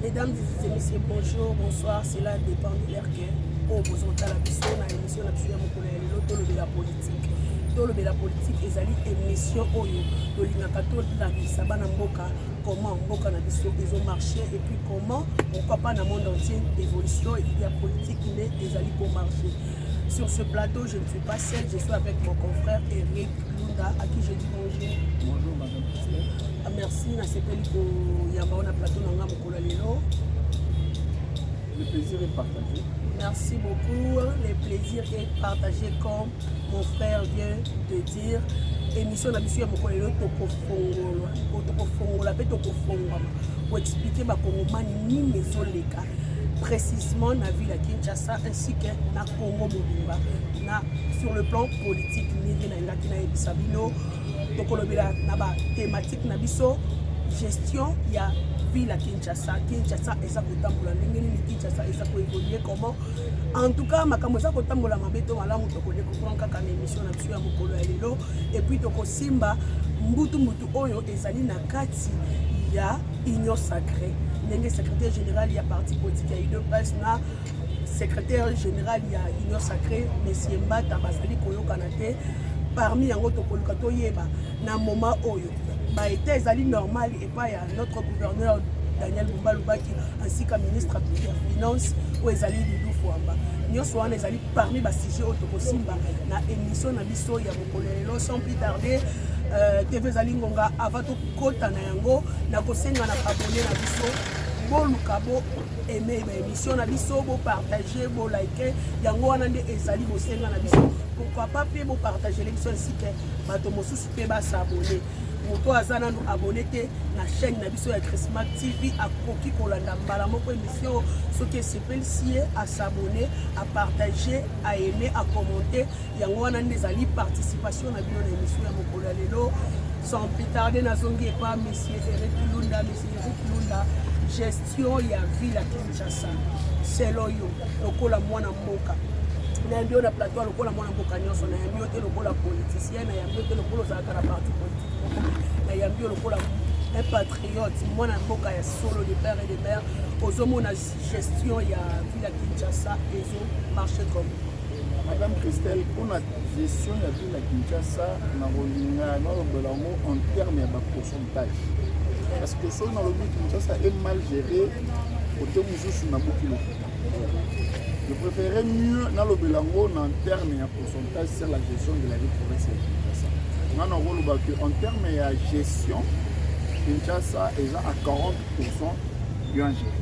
Mesdames et messieurs, bonjour, bonsoir. Cela dépend de l'air que vous avez la mission, la émission de la politique. De la politique, ils émission Oyo, de l'Inakato, la Sabana Mboka, comment Mboka na biso, ils ont marché et puis comment, pourquoi pas dans le monde entier, évolution et la politique, ils allaient pour marcher. Sur ce plateau, je ne suis pas seul, je suis avec mon confrère Eric Lunda, à qui je dis bonjour. Bonjour, madame Christelle. Merci, na sepeli ko yamba na plateau nanga mokolo lelo. Le plaisir est partagé. Merci beaucoup. Le plaisir est partagé comme mon frère vient de dire. Émission na biso ya mokolo lelo tokofongola pe tokofongama pour expliquer ba kongomani nini ezoleka précisément na ville ya Kinshasa ainsi que na Congo mobimba na sur le plan politique ndenge na ngaki na yebisa bino tokolobela na ba thématique na biso gestion ya ville ya Kinshasa eza kotambola ndenge nini Kinshasa eza koévoluer comment en tout cas makambo eza kotambola mabe to malamu tokole comprendre kaka na émission na biso ya mokolo ya lelo et puis tokosimba mbutu oyo ezali na kati ya union sacrée ndenge secrétaire général ya parti politique ya UDPS na secrétaire général ya union sacrée monsieur Mbata bazali koyokana te parmi yango tokoluka toyeba na moment oyo ba été ezali normal et pas ya notre gouverneur Daniel Bumba Lubaki ainsi que ministre des finances ou ezali Doudou Fouamba nyonso wana ezali parmi ba sujet oyo tokosimba na émission na biso ya mokolo lelo sans plus tarder TV ezali ngonga avant tokota na yango na kosenga na abonné na biso boluka bo aimer ba émission na biso bo partager bo liker yango wana nde ezali bosenga na biso pourquoi pas pe bo partager l'émission ainsi que bato mosusu pe ba s'abonner moto azana nous abonné te na chaîne na biso ya Christmas TV akoki kolanda mbala moko émission soki esepeli sie à s'abonner à partager à aimer à commenter yango wana nde ezali participation na bino na émission ya mokolo ya lelo sans plus tarder nazongi epa monsieur Eric Lunda gestion ya ville ya Kinshasa selo yo lokola mwana mboka nayambi yo na plateau lokola mwana mboka nyonso nayambi yo te lokola politicien nayambi yo te lokola ozalaka na parti politique nayambi yo lokola un patriote mwana mboka ya solo de père et de mère ozomona gestion ya ville ya Kinshasa ezo marché comme Madame Christelle, pour la gestion de la ville de Kinshasa, nous avons en termes de pourcentage. Parce que si dans le but Kinshasa est mal géré, côté Moussousou n'a pas kilo. Je préférais mieux dans le Belango en termes de pourcentage sur la gestion de la ville provinciale de Kinshasa. Nous avons en termes de gestion, Kinshasa est à 40% bien géré.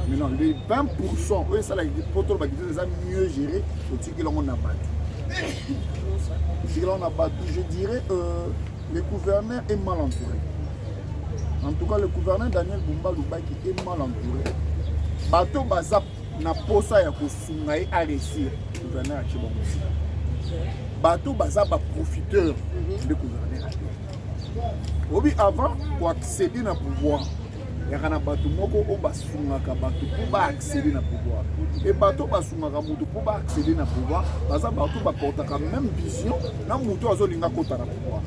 Maintenant, les 20%, oui, ça, c'est mieux géré au-dessus que l'on a battu. Je dirais le gouverneur est mal entouré. En tout cas, le gouverneur Daniel Bumba Lubaki est mal entouré. Bato Bazap n'a pas ça à Kosungaï à réussir. Le gouverneur a Chibon. Bato Bazap a profiteur du gouverneur. Oui, avant, pour accéder au pouvoir, il y a un bateau qui pour accéder au pouvoir. Et bateau pour accéder au pouvoir, parce que bateau porte la même vision, dans le moto azolinga kota na pouvoir.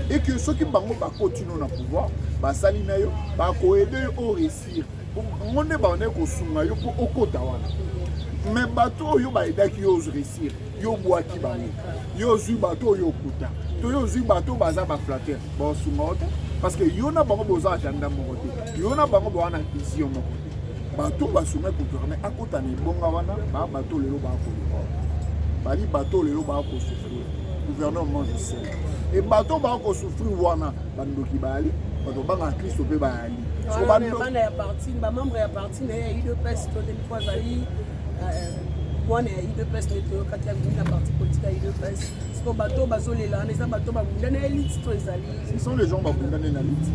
Et que ceux qui bango ba continuer na pouvoir, ba salina yo, ba ko aider au réussir. On ne ba on ko sunga yo pour okota wana. Mais bateau yo ba aider ki yo réussir. Yo boaki ba yo zu bateau yo kota. To yo zu bateau baza ba flatter. Ba sunga parce que yona bango boza agenda moko te yona bango boana vision moko te bato basuma gouvernement akota ni bonga wana ba bato lelo ba ko bali bato lelo ba ko souffrir gouvernement je sais et bato ba ko souffrir wana bandoki bali bato banga Christ pe bali so bana ya parti ba membre ya parti na ya UDPS to de fois ali mwana ya UDPS neto kati ya parti politique ya UDPS so bato bazolela na eza bato babundana élite to ezali ce sont les gens babundana na élite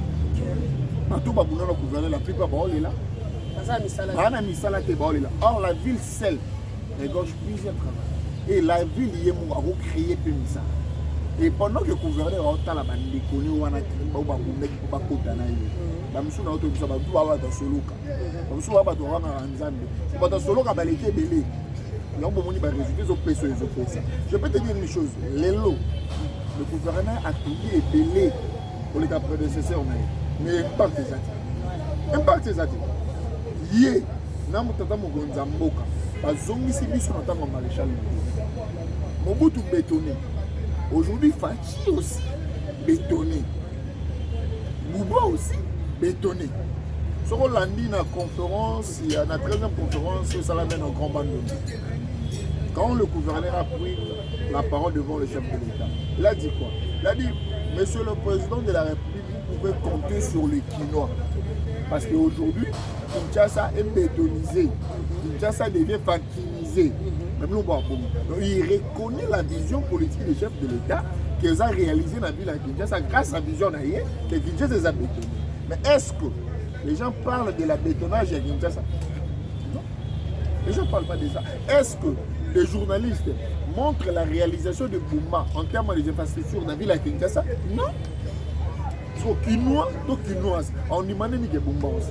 bato babundana gouverner la plupart baolela bana misala te baolela or la ville seule regorge plusieurs travail et la ville yemo a recréer peu misala et pendant que le gouverneur a otala bandekoni wana babundaki po bakota na ye bamisu na otobisa bato ba ba soloka bamisu ba bato wana nzambe bato soloka baleke belé. Je peux te dire une chose, le gouverneur a payé et belé pour les prédécesseurs, mais impact des ye na motata mokonzi ya mboka bazongisi biso na ntango ya maréchal Mobutu bétonné. Aujourd'hui, Fachi aussi bétonné. Bouba aussi bétonné. Sur lundi, dans la conférence, il y a la 13e conférence, ça l'amène en grand bandon. Quand le gouverneur a pris la parole devant le chef de l'État, il a dit quoi? Il a dit, Monsieur le Président de la République, vous pouvez compter sur les Quinois. Parce qu'aujourd'hui, Kinshasa est bétonisé. Kinshasa devient fakinisé. Même nous, donc, il reconnaît la vision politique du chef de l'État qu'ils ont réalisée dans la ville de Kinshasa grâce à la vision d'Aïe que Kinshasa les a bétonnés. Mais est-ce que les gens parlent de la bétonnage à Kinshasa? Non. Les gens ne parlent pas de ça. Est-ce que les journalistes montrent la réalisation de Boumba en termes d'infrastructures dans la ville de Kinshasa? Non. So, Quinois, tout Quinois, on demande que Boumba aussi.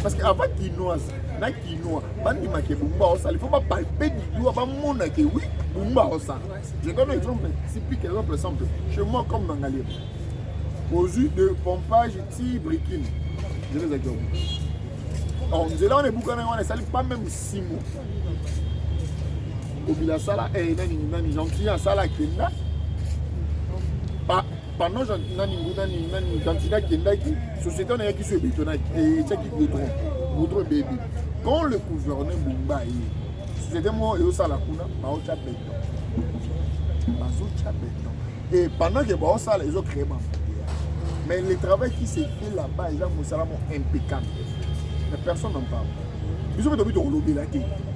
Parce qu'avant Quinois, na Quinois, il faut pas palper du doigt, que oui, Boumba aussi. Je donne un exemple typique, exemple simple. Chez moi, comme dans Galia, aux yeux de pompage, Brikin, je les ai dit. On dit là, on est beaucoup, on ne salue pas même 6 mots. Au Bila Sala, et Nani, gentil, à Sala Kenda. Pendant que je candidat qui société on qui se bétonnage et qui goudron bébé. Quand le gouverneur Bumba c'était moi et au Salakuna, Baocha béton. Et pendant que Baocha les autres créent. Mais le travail qui s'est fait là-bas, ils ont impeccable. Mais personne n'en parle. Ils ont mis au lobby là.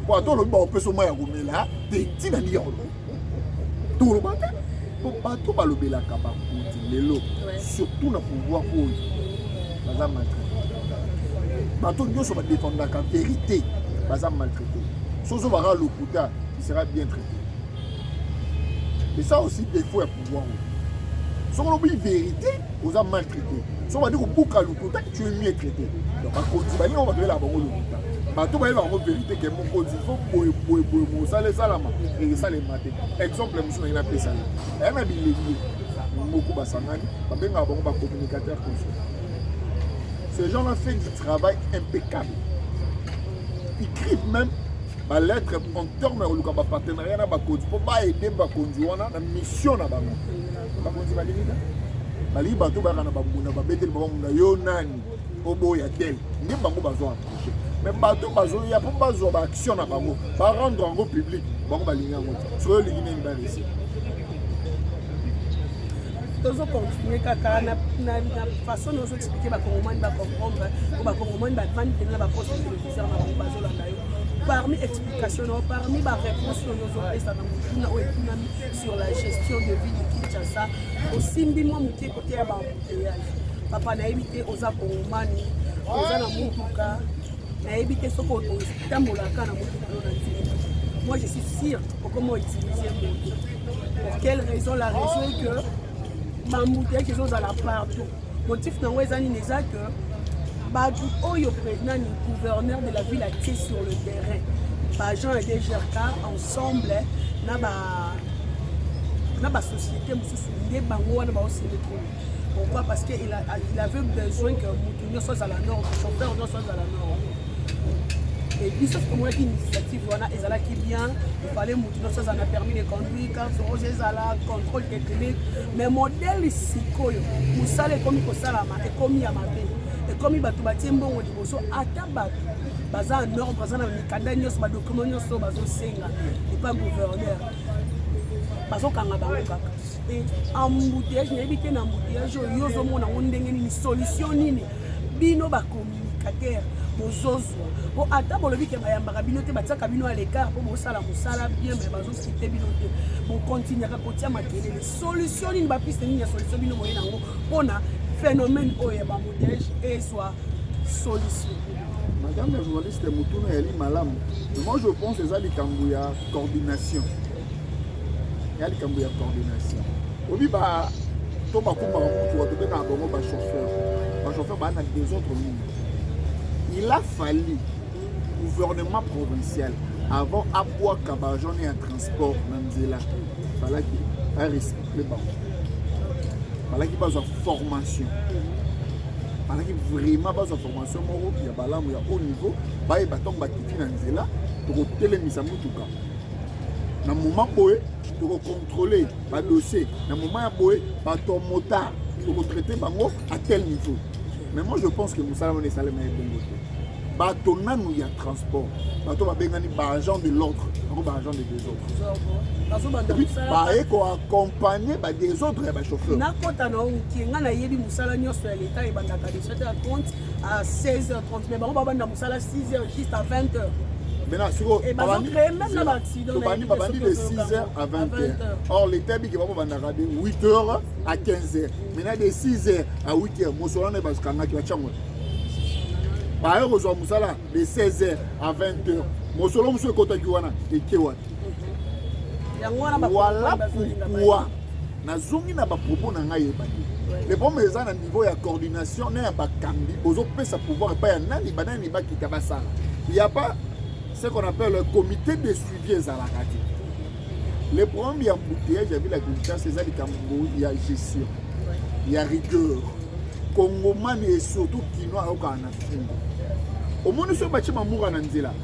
Pour attendre le bas, on peut se mettre au là. Des petits naniers. Tout le monde. Bato balobé la kaba lelo surtout na pouvoir pour baza maltraité bato nyoso ba défendre la vérité baza maltraité sozo bara lokuta il sera bien traité et ça aussi des fois à pouvoir so on oublie vérité aux a maltraité so on va dire que buka lokuta tu es mieux traité donc ba konzi ba ni on va donner la bango lokuta bato ba la vérité que mon konzi faut boy ça les salama et ça les mater exemple monsieur na pesa elle a dit beaucoup basangani babenga bango ba communicateur conscient. Ces gens-là fait du travail impeccable. Ils écrivent même ma lettre en termes de partenariat na bakonzi pour pas aider bakonzi wana na mission na bango. Bakonzi balina bali bato ba kana banguna ba betel ba munda yo nani obo ya tel ni bango bazo approcher. Mais bato bazo ya pour bazo ba action na bango ba rendre en public bango balinga ngo. So le guinéen ba ici. Nous continuer kaka na façon nous expliquer ba Congolais ba comprendre ou ba Congolais ba fan de la poste télévision na bazo la ndayo parmi explications parmi ba réponse nous ont ça na sur la gestion de vie de Kinshasa aussi mbimo muté côté ya ba papa na éviter aux Congolais aux na mutuka na éviter ce qu'on tambola kana mutuka na nzela. Moi je suis sûr comment utiliser pour quelle raison la raison que Mamouté qui sont dans la partout. Motif n'a pas été que Badou Oyo président et gouverneur de la ville a été sur le terrain. Jean et DGRK ensemble na ba société pourquoi? Parce qu'il avait besoin que Moutounio soit à la nord, que son père soit à la nord. Et puis, sauf que moi, l'initiative, qui bien, il fallait Moutounio soit à permis de conduire, quand Roger Zala, contrôle technique. Mais modèle ici, Moussale est comme Salama, et comme Yamabé, et comme Batubati Mbongo de Bosso, à Tabac, Baza en ordre, Baza en Nikandanios, Badokumonios, Bazo Senga, et pas gouverneur. Bazo Kangabaroka. Et embouteillage, il y a évité un embouteillage, il y a une solution, bino ba communicateur, bozozo. Bon, attends, bon, le but que ma binote, bah, ça, cabino à l'écart, pour mon sala, bien, mais bazo, c'était binote. Bon, continue à côté, ma télé, les solutions, il va plus tenir la solution, bino, moyen, on a phénomène, oh, il y a embouteillage, et soit solution. Madame la journaliste Moutouna Eli Malam, moi je pense que ça, il y a coordination. Il y a coordination. Obi ba to ba kuma mutu wato bena bango ba chauffeur. Ba chauffeur ba na des autres lignes. Il a fallu gouvernement provincial avant appoi Kabajon et un transport Nanzela. Fallait qu'il a recyclé ba. Fallait qu'il fasse formation. pendant que vraiment bazwa formation moko ya balamu ya haut niveau bayeba ntongo bakiti na nzela tokotelemisa mutuka na moment boye tokocontrôler badossier na moment ya boye bato motard tokotraiter bango à tel niveau. Mais moi je pense que mosala wana esalema ebongo te bato nanu ya transport bato babengani baagent de l'ordre bango baagent de deux autres baeko-accompagner des autres ya bachauffeur nakota na omukie nga nayebi mosala nyonso ya leta ebandaka de 7h30 à 16h30 mais bango babanda mosala 6h juste à 20h. Maintenant, babandi de 6h à 20h. Or, l'État dit que va de 8h à 15h. Maintenant, de 6h à 8h, Moussolane va se calmer. Par exemple, de 16h à 20h, Moussolane se côté Kiwana et Kiwan. Voilà pourquoi nazongi na ba propos na ngai ebandi. Les problèmes est à niveau de coordination, n'est pas cambi. Aux autres ça pouvoir pas y nani banani ba kita basala. Il y a pas ce qu'on appelle le comité de suivi à la radio. Le problème, il y a embouteillage, j'ai vu la culture, c'est ça, il y a gestion, il y a rigueur. Congoman et surtout Kinois au Canada. Au moins, nous sommes bâtis Mamoura Nanzela.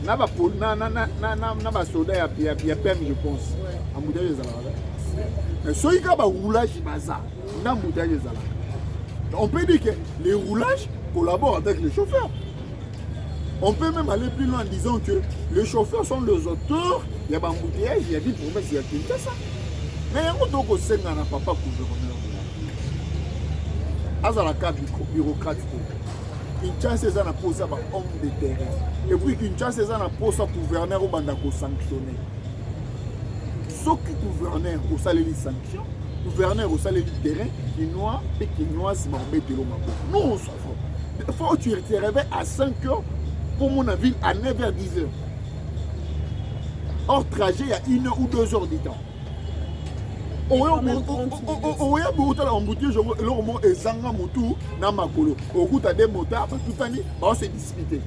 Na ba soda ya permis, je pense. Embouteillage à la radio. Mais ce qui est roulage, c'est embouteillage à la radio. On peut dire que les roulages collaborent avec les chauffeurs. On peut même aller plus loin en disant que les chauffeurs sont les auteurs. Il y a un embouteillage, il y a des problèmes, il y a tout ça. Mais il y a un autre qui n'a pas gouverneur. Azalaka bureaucrate. Kinshasa c'est un poste à homme de terrain. Et puis Kinshasa c'est un poste à gouverneur au bandako sanctionné. Sauf que gouverneur au salaire des sanctions, gouverneur au salaire du terrain, Kinois et Kinois se mettent de l'eau. Nous on s'en fout. Il faut que tu te réveilles à 5h. Pour mon avis, à 9h, 10h. Hors trajet, il y a 1 ou 2 heures de temps. Au embouteillage, le est Zanga Moutou, Namakolo. Au bout de des motards, tout année, on s'est disputé.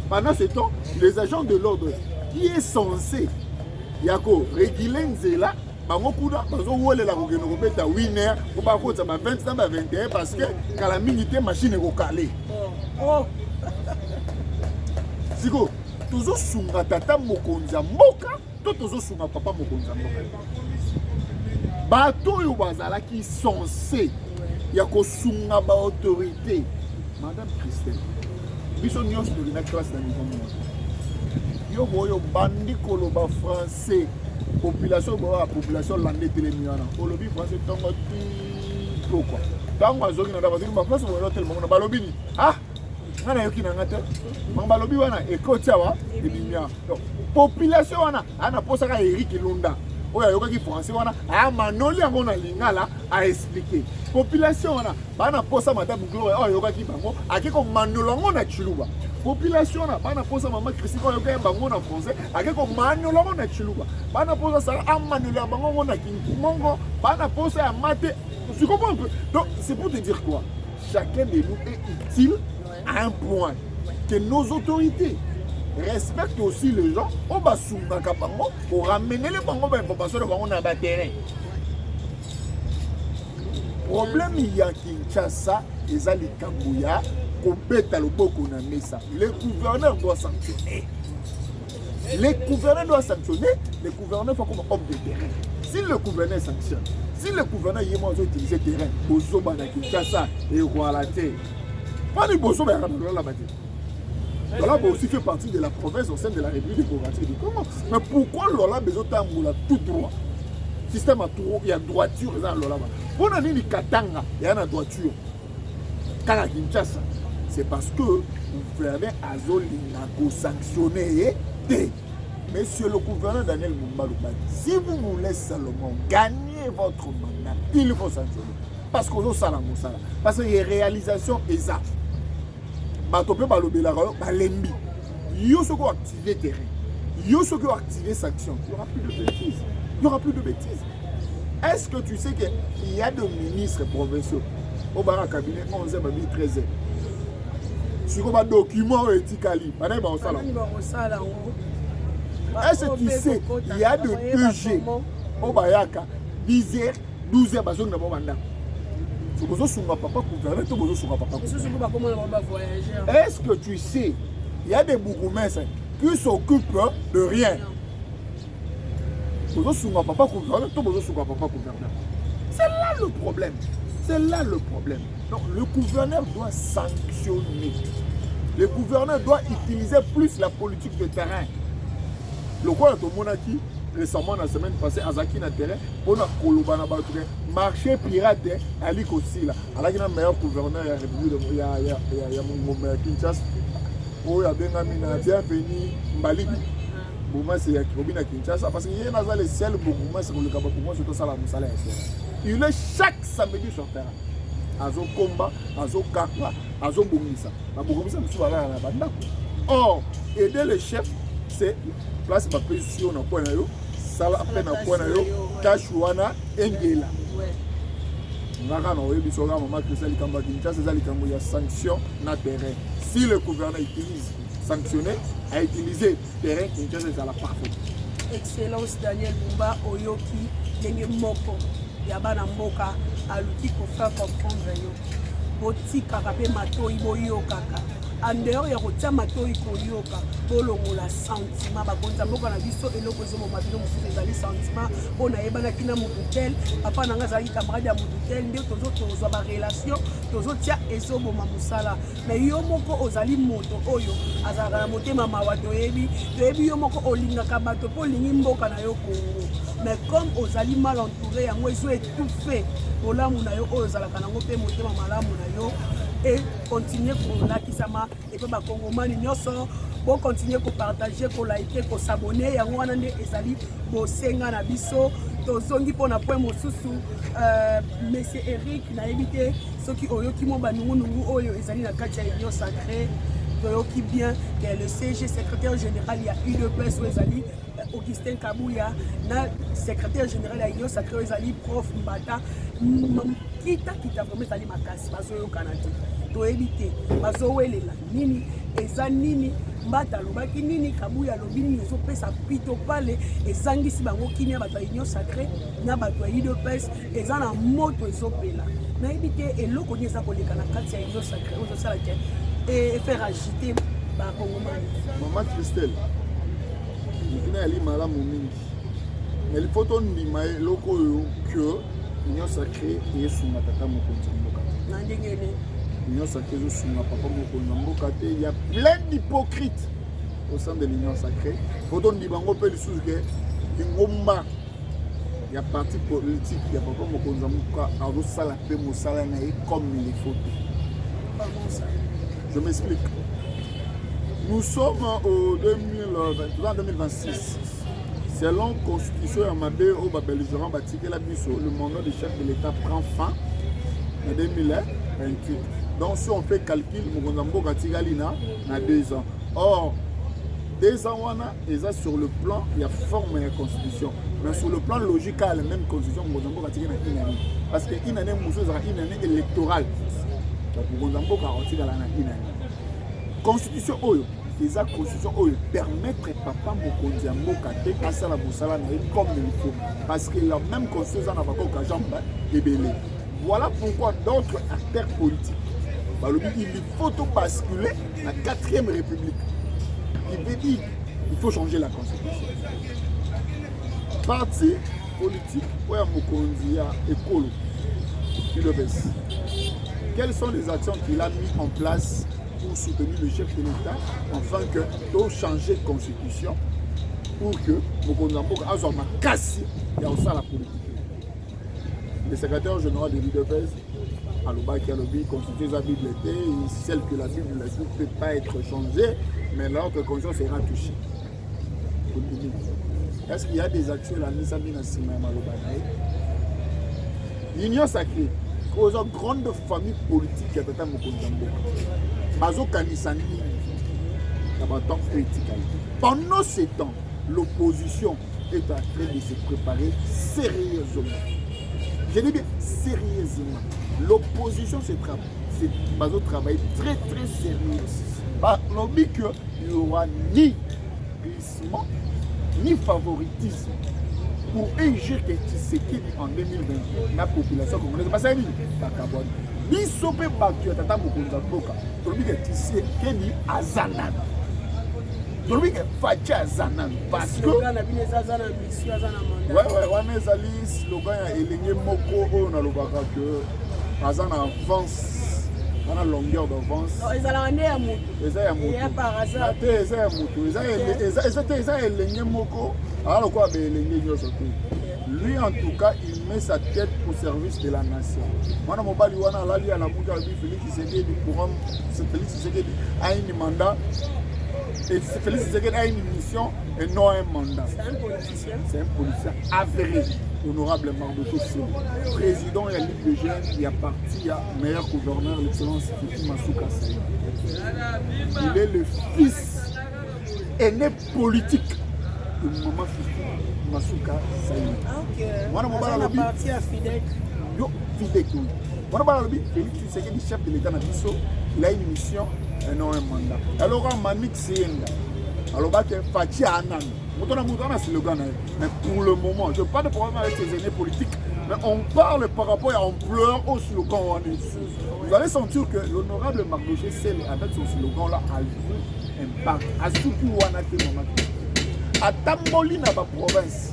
Pendant ce temps, les agents de l'ordre qui est censé réguler Nzela, la winner, ou par contre, 20 ans, 21 parce que quand la minute machine est calée. Siko, toujours sunga tata mokonza mboka, toujours sunga papa mokonza mboka. Bato yo bazala qui censé ya ko sunga ba autorité. Madame Christelle, biso nyos de la classe dans niveau. Yo boyo bandi koloba français, population la population landé télémiana. Olobi français tongo ti pourquoi? Tango azoki na dabazi ma place mo hotel mo na balobi ni. Ah ana yoki na ngata mambalobi wana ekotia wa ebimia donc population wana ana posaka Eric Lunda oya yoka ki français wana a manoli yango na lingala a expliquer population wana bana posa madame Gloire oya yoka ki bango akiko manolo na chiluba population wana bana posa mama Christine oya yoka bango na français akiko manolo na chiluba bana posa sala a manolo bango na kinmongo bana posa ya mate tu comprends un peu donc c'est pour te dire quoi chacun de nous est utile à un point que nos autorités respectent aussi les gens au Basunga Kapango pour ramener les bango d'information de bango dans le terrain. Problème il y a Kinshasa, les Ali Kambouya, Kobeta le Boko na Mesa. Le gouverneur doit sanctionner. Les gouverneurs doivent sanctionner, les gouverneurs font comme homme de terrain. Si le gouverneur sanctionne, si le gouverneur y est moins utilisé le terrain, pour Zoba na Kinshasa et Rwalate, pas de Bozo, mais Lola aussi fait partie de la province au sein de la République démocratique du Congo. Mais pourquoi Lola besoin de tout droit? Système à tout, il y a droiture dans Lola. Pour nous dire Katanga, il y a une droiture. Kaka Kinshasa, c'est parce que le gouvernement Azoli n'a sanctionné. Monsieur le gouverneur Daniel Mumbalouba, si vous voulez seulement gagner votre mandat, il faut sanctionner. Parce que parce qu'il y a réalisation exacte. Batopé balobela balembi. Yo ce qu'on activer terrain. Yo ce qu'on activer sanction. Il n'y aura plus de bêtises. Il n'y aura plus de bêtises. Est-ce que tu sais qu'il y a des ministres provinciaux au Barak cabinet 11e, 13e. Sur un document éthiquali. Est-ce que tu sais qu'il y a des EG au Bayaka 10h, 12h, bazon na bomanda. papa gouverneur, papa. voyageur. Est-ce que tu sais, il y a des bourgmestres qui s'occupent de rien. Papa gouverneur, papa gouverneur. C'est là le problème. C'est là le problème. Donc le gouverneur doit sanctionner. Le gouverneur doit utiliser plus la politique de terrain. Le quoi de Monaki récemment la semaine passée à Zaki na terrain on a kolobana battre marché pirate ali Kosila alaki na meilleur gouverneur ya République ya Mongombe Kinshasa oyo abengami na bienvenue Mbalibi Bouma c'est ya Kobina Kinshasa parce que il y a le ciel Bouma c'est le Kaba Bouma surtout ça la musala il est chaque samedi sur terrain azo combat azo kaka azo bongisa na bongisa musu bala na banda. Or aider le chef c'est place ma position na point na yo sala peine na point na yo kashuana engela ngaka na oyebi soka mama Christelle Kamba Kinshasa za likambo ya sanction na terrain. Si le gouverneur utilise sanctionner a utilisé terrain Kinshasa c'est la parfaite. Excellence Daniel Bumba oyoki ndenge moko ya bana mboka aluki ko faire comprendre yo botikaka mpe matoi boyokaka en dehors ya kotia matoi koyoka bolongola sentiment bakonza mboka na biso eloko ezomoma bino mosusu ezali sentiment mpo nayebanaki na motutel papa nanga azalaki camarade ya motutel nde tozwa barelation tozotia ezoboma mosala mais yo moko ozali moto oyo azalaka na motema mawa toyebi yo moko olingaka bato mpo olingi mboka na yo Kongo mais comme ozali mal entouré yango ezo étouffé olamu na yo oyo ozalaka nango mpe motema malamu na yo et continuer kolakisama et puis bakongomani nyonso bo continuer ko partager ko liker ko s'abonner yango wana nde ezali bosenga na biso tozongi pona point mosusu monsieur Eric na ebité soki oyoki mo banungu oyo ezali na kati ya union sacrée toyoki bien que le CG secrétaire général ya UDPS ezali Augustin Kabouya na secrétaire général ya union sacrée ezali prof Mbata kita vraiment ezali makasi bazoyokana te toyebi te bazowelela nini eza nini Mbata alobaki nini Kabouya alobi nini ezopesa pito pale ezangisi bango kimia bato ya union sacrée na bato ya UDPS eza na moto ezopela nayebi te eloko nini eza koleka na kati ya union sacrée ozosala te et faire agiter bakongomani. Maman Christelle mokina yali malamu mingi mais il faut tondima eloko oyo que union sacrée esunga tata mokonzi mboka na ndenge ene l'union sacrée ezosunga papa mokonzi mboka te. Il y a plein d'hypocrites au sein de l'union sacrée. Il faut tondima bango mpe lisusu ke ingomba ya parti politique ya papa mokonzi mboka azosala mpe mosala na ye comme il faut. Comment ça? Je m'explique. Nous sommes en 2026. Selon la Constitution Yamabé au Babelgérant Batiké la Bisso, le mandat du chef de l'État prend fin en 2028. Donc si on fait calcul, nous avons Gatigalina dans 2 ans. Or, 2 ans, ils sont sur le plan, il y a forme de la Constitution. Mais sur le plan logique, la même Constitution, nous avons Gatigalina une année. Parce qu'une année, nous avons une année électorale. Constitution oyo eza constitution oyo permettre papa mokonzi mboka te asala mosala na ye comme il faut parce que la même constitution na bakoka jamba ebele. Voilà pourquoi d'autres acteurs politiques balobi il faut tout basculer la 4e république. Il veut dire il faut changer la constitution. Parti politique oya mokonzi ya ekolo UDPS. Quelles sont les actions qu'il a mis en place pour soutenir le chef de l'État afin que tout changer de constitution pour que Mokonzamboka soit ma casse et aussi la politique. Le secrétaire général de l'UDPS, Alobaki Alobi, constitue la Bible était, celle que la Bible ne peut pas être changée, mais l'autre constitution sera touchée. Est-ce qu'il y a des actions la mise à Minasima Malobanaï? L'union sacrée. Aux grandes familles politiques qui attendent mon Mokonzamboka. Bazo Kanisani, temps critique. Pendant ce temps, l'opposition est en train de se préparer sérieusement. Je dis bien sérieusement. L'opposition Bazo travaille très très sérieux. Lobby qu'il n'y aura ni glissement, ni favoritisme. pour égir que Tshisekedi en 2020 la population congolaise parce que la carbone biso pe bato tata mokonzi mboka tolobi ke Tshisekedi azana tolobi ke Fachi azana parce que ouais wana ezali slogan ya elenge moko oyo nalobaka que aza na avance wana longueur d'avance ezalaka nde ya motu eza ya motu te eza ya motu eza elenge moko aza lokola baelenge nyonso te. Lui en tout cas il met sa tête au service de la nation. Mwana mobali wana alali à la mutu alobi Félix Tshisekedi pour Félix Tshisekedi a un mandat et Félix Tshisekedi a une mission et non un mandat. C'est un politicien avéré. Honorable Mardocho Selo, président de la Ligue des Jeunes, il y a parti, il y a meilleur gouverneur, l'excellence Fifi Masuka Saï. Il est le fils aîné politique de maman Fifi Masuka Saï. Moi, je parti à Fidek. Yo, Fidek, oui. Moi, je Félix Tshisekedi, chef de l'État Nabiso, il a une mission et non un mandat. Alors, Manik Sienga, alors, Fachi Anan. Mais pour le moment, je n'ai pas de problème avec ces aînés politiques, mais on parle par rapport à l'ampleur au slogan. Vous allez sentir que l'honorable Mardoché Sel, avec son slogan là, a eu un impact. A soutenu Wanate Mamaki. A Tamboli na ba province.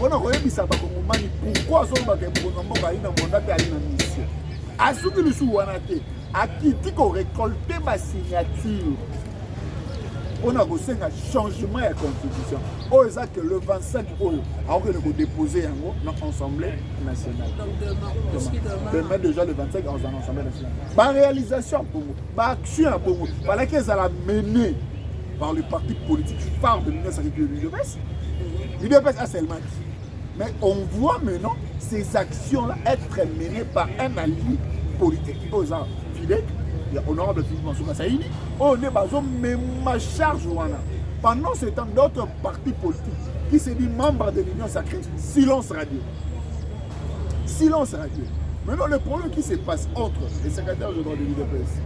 On a regardé ça pourquoi son bagage pour nous avoir une mandat et une mission. A soutenu sous Wanate. A quitté qu'on récolté ma signature. On a reçu un changement de la constitution. On a que le 25 août, on a déposé dans l'Assemblée nationale. Donc demain déjà le 25 dans l'Assemblée nationale. Ma réalisation pour vous, ma action pour vous, voilà qu'elle a menée par le parti politique phare de l'Union sacrée de l'UDPS. L'UDPS a seulement dit. Mais on voit maintenant ces actions-là être menées par un allié politique. Aux Fidek. Il y a honorable Philippe Masuka Saïni, on est basé même ma charge. Pendant ce temps, d'autres partis politiques qui se disent membres de l'Union sacrée, silence radio. Silence radio. Maintenant, le problème qui se passe entre les secrétaires généraux de l'UDPS,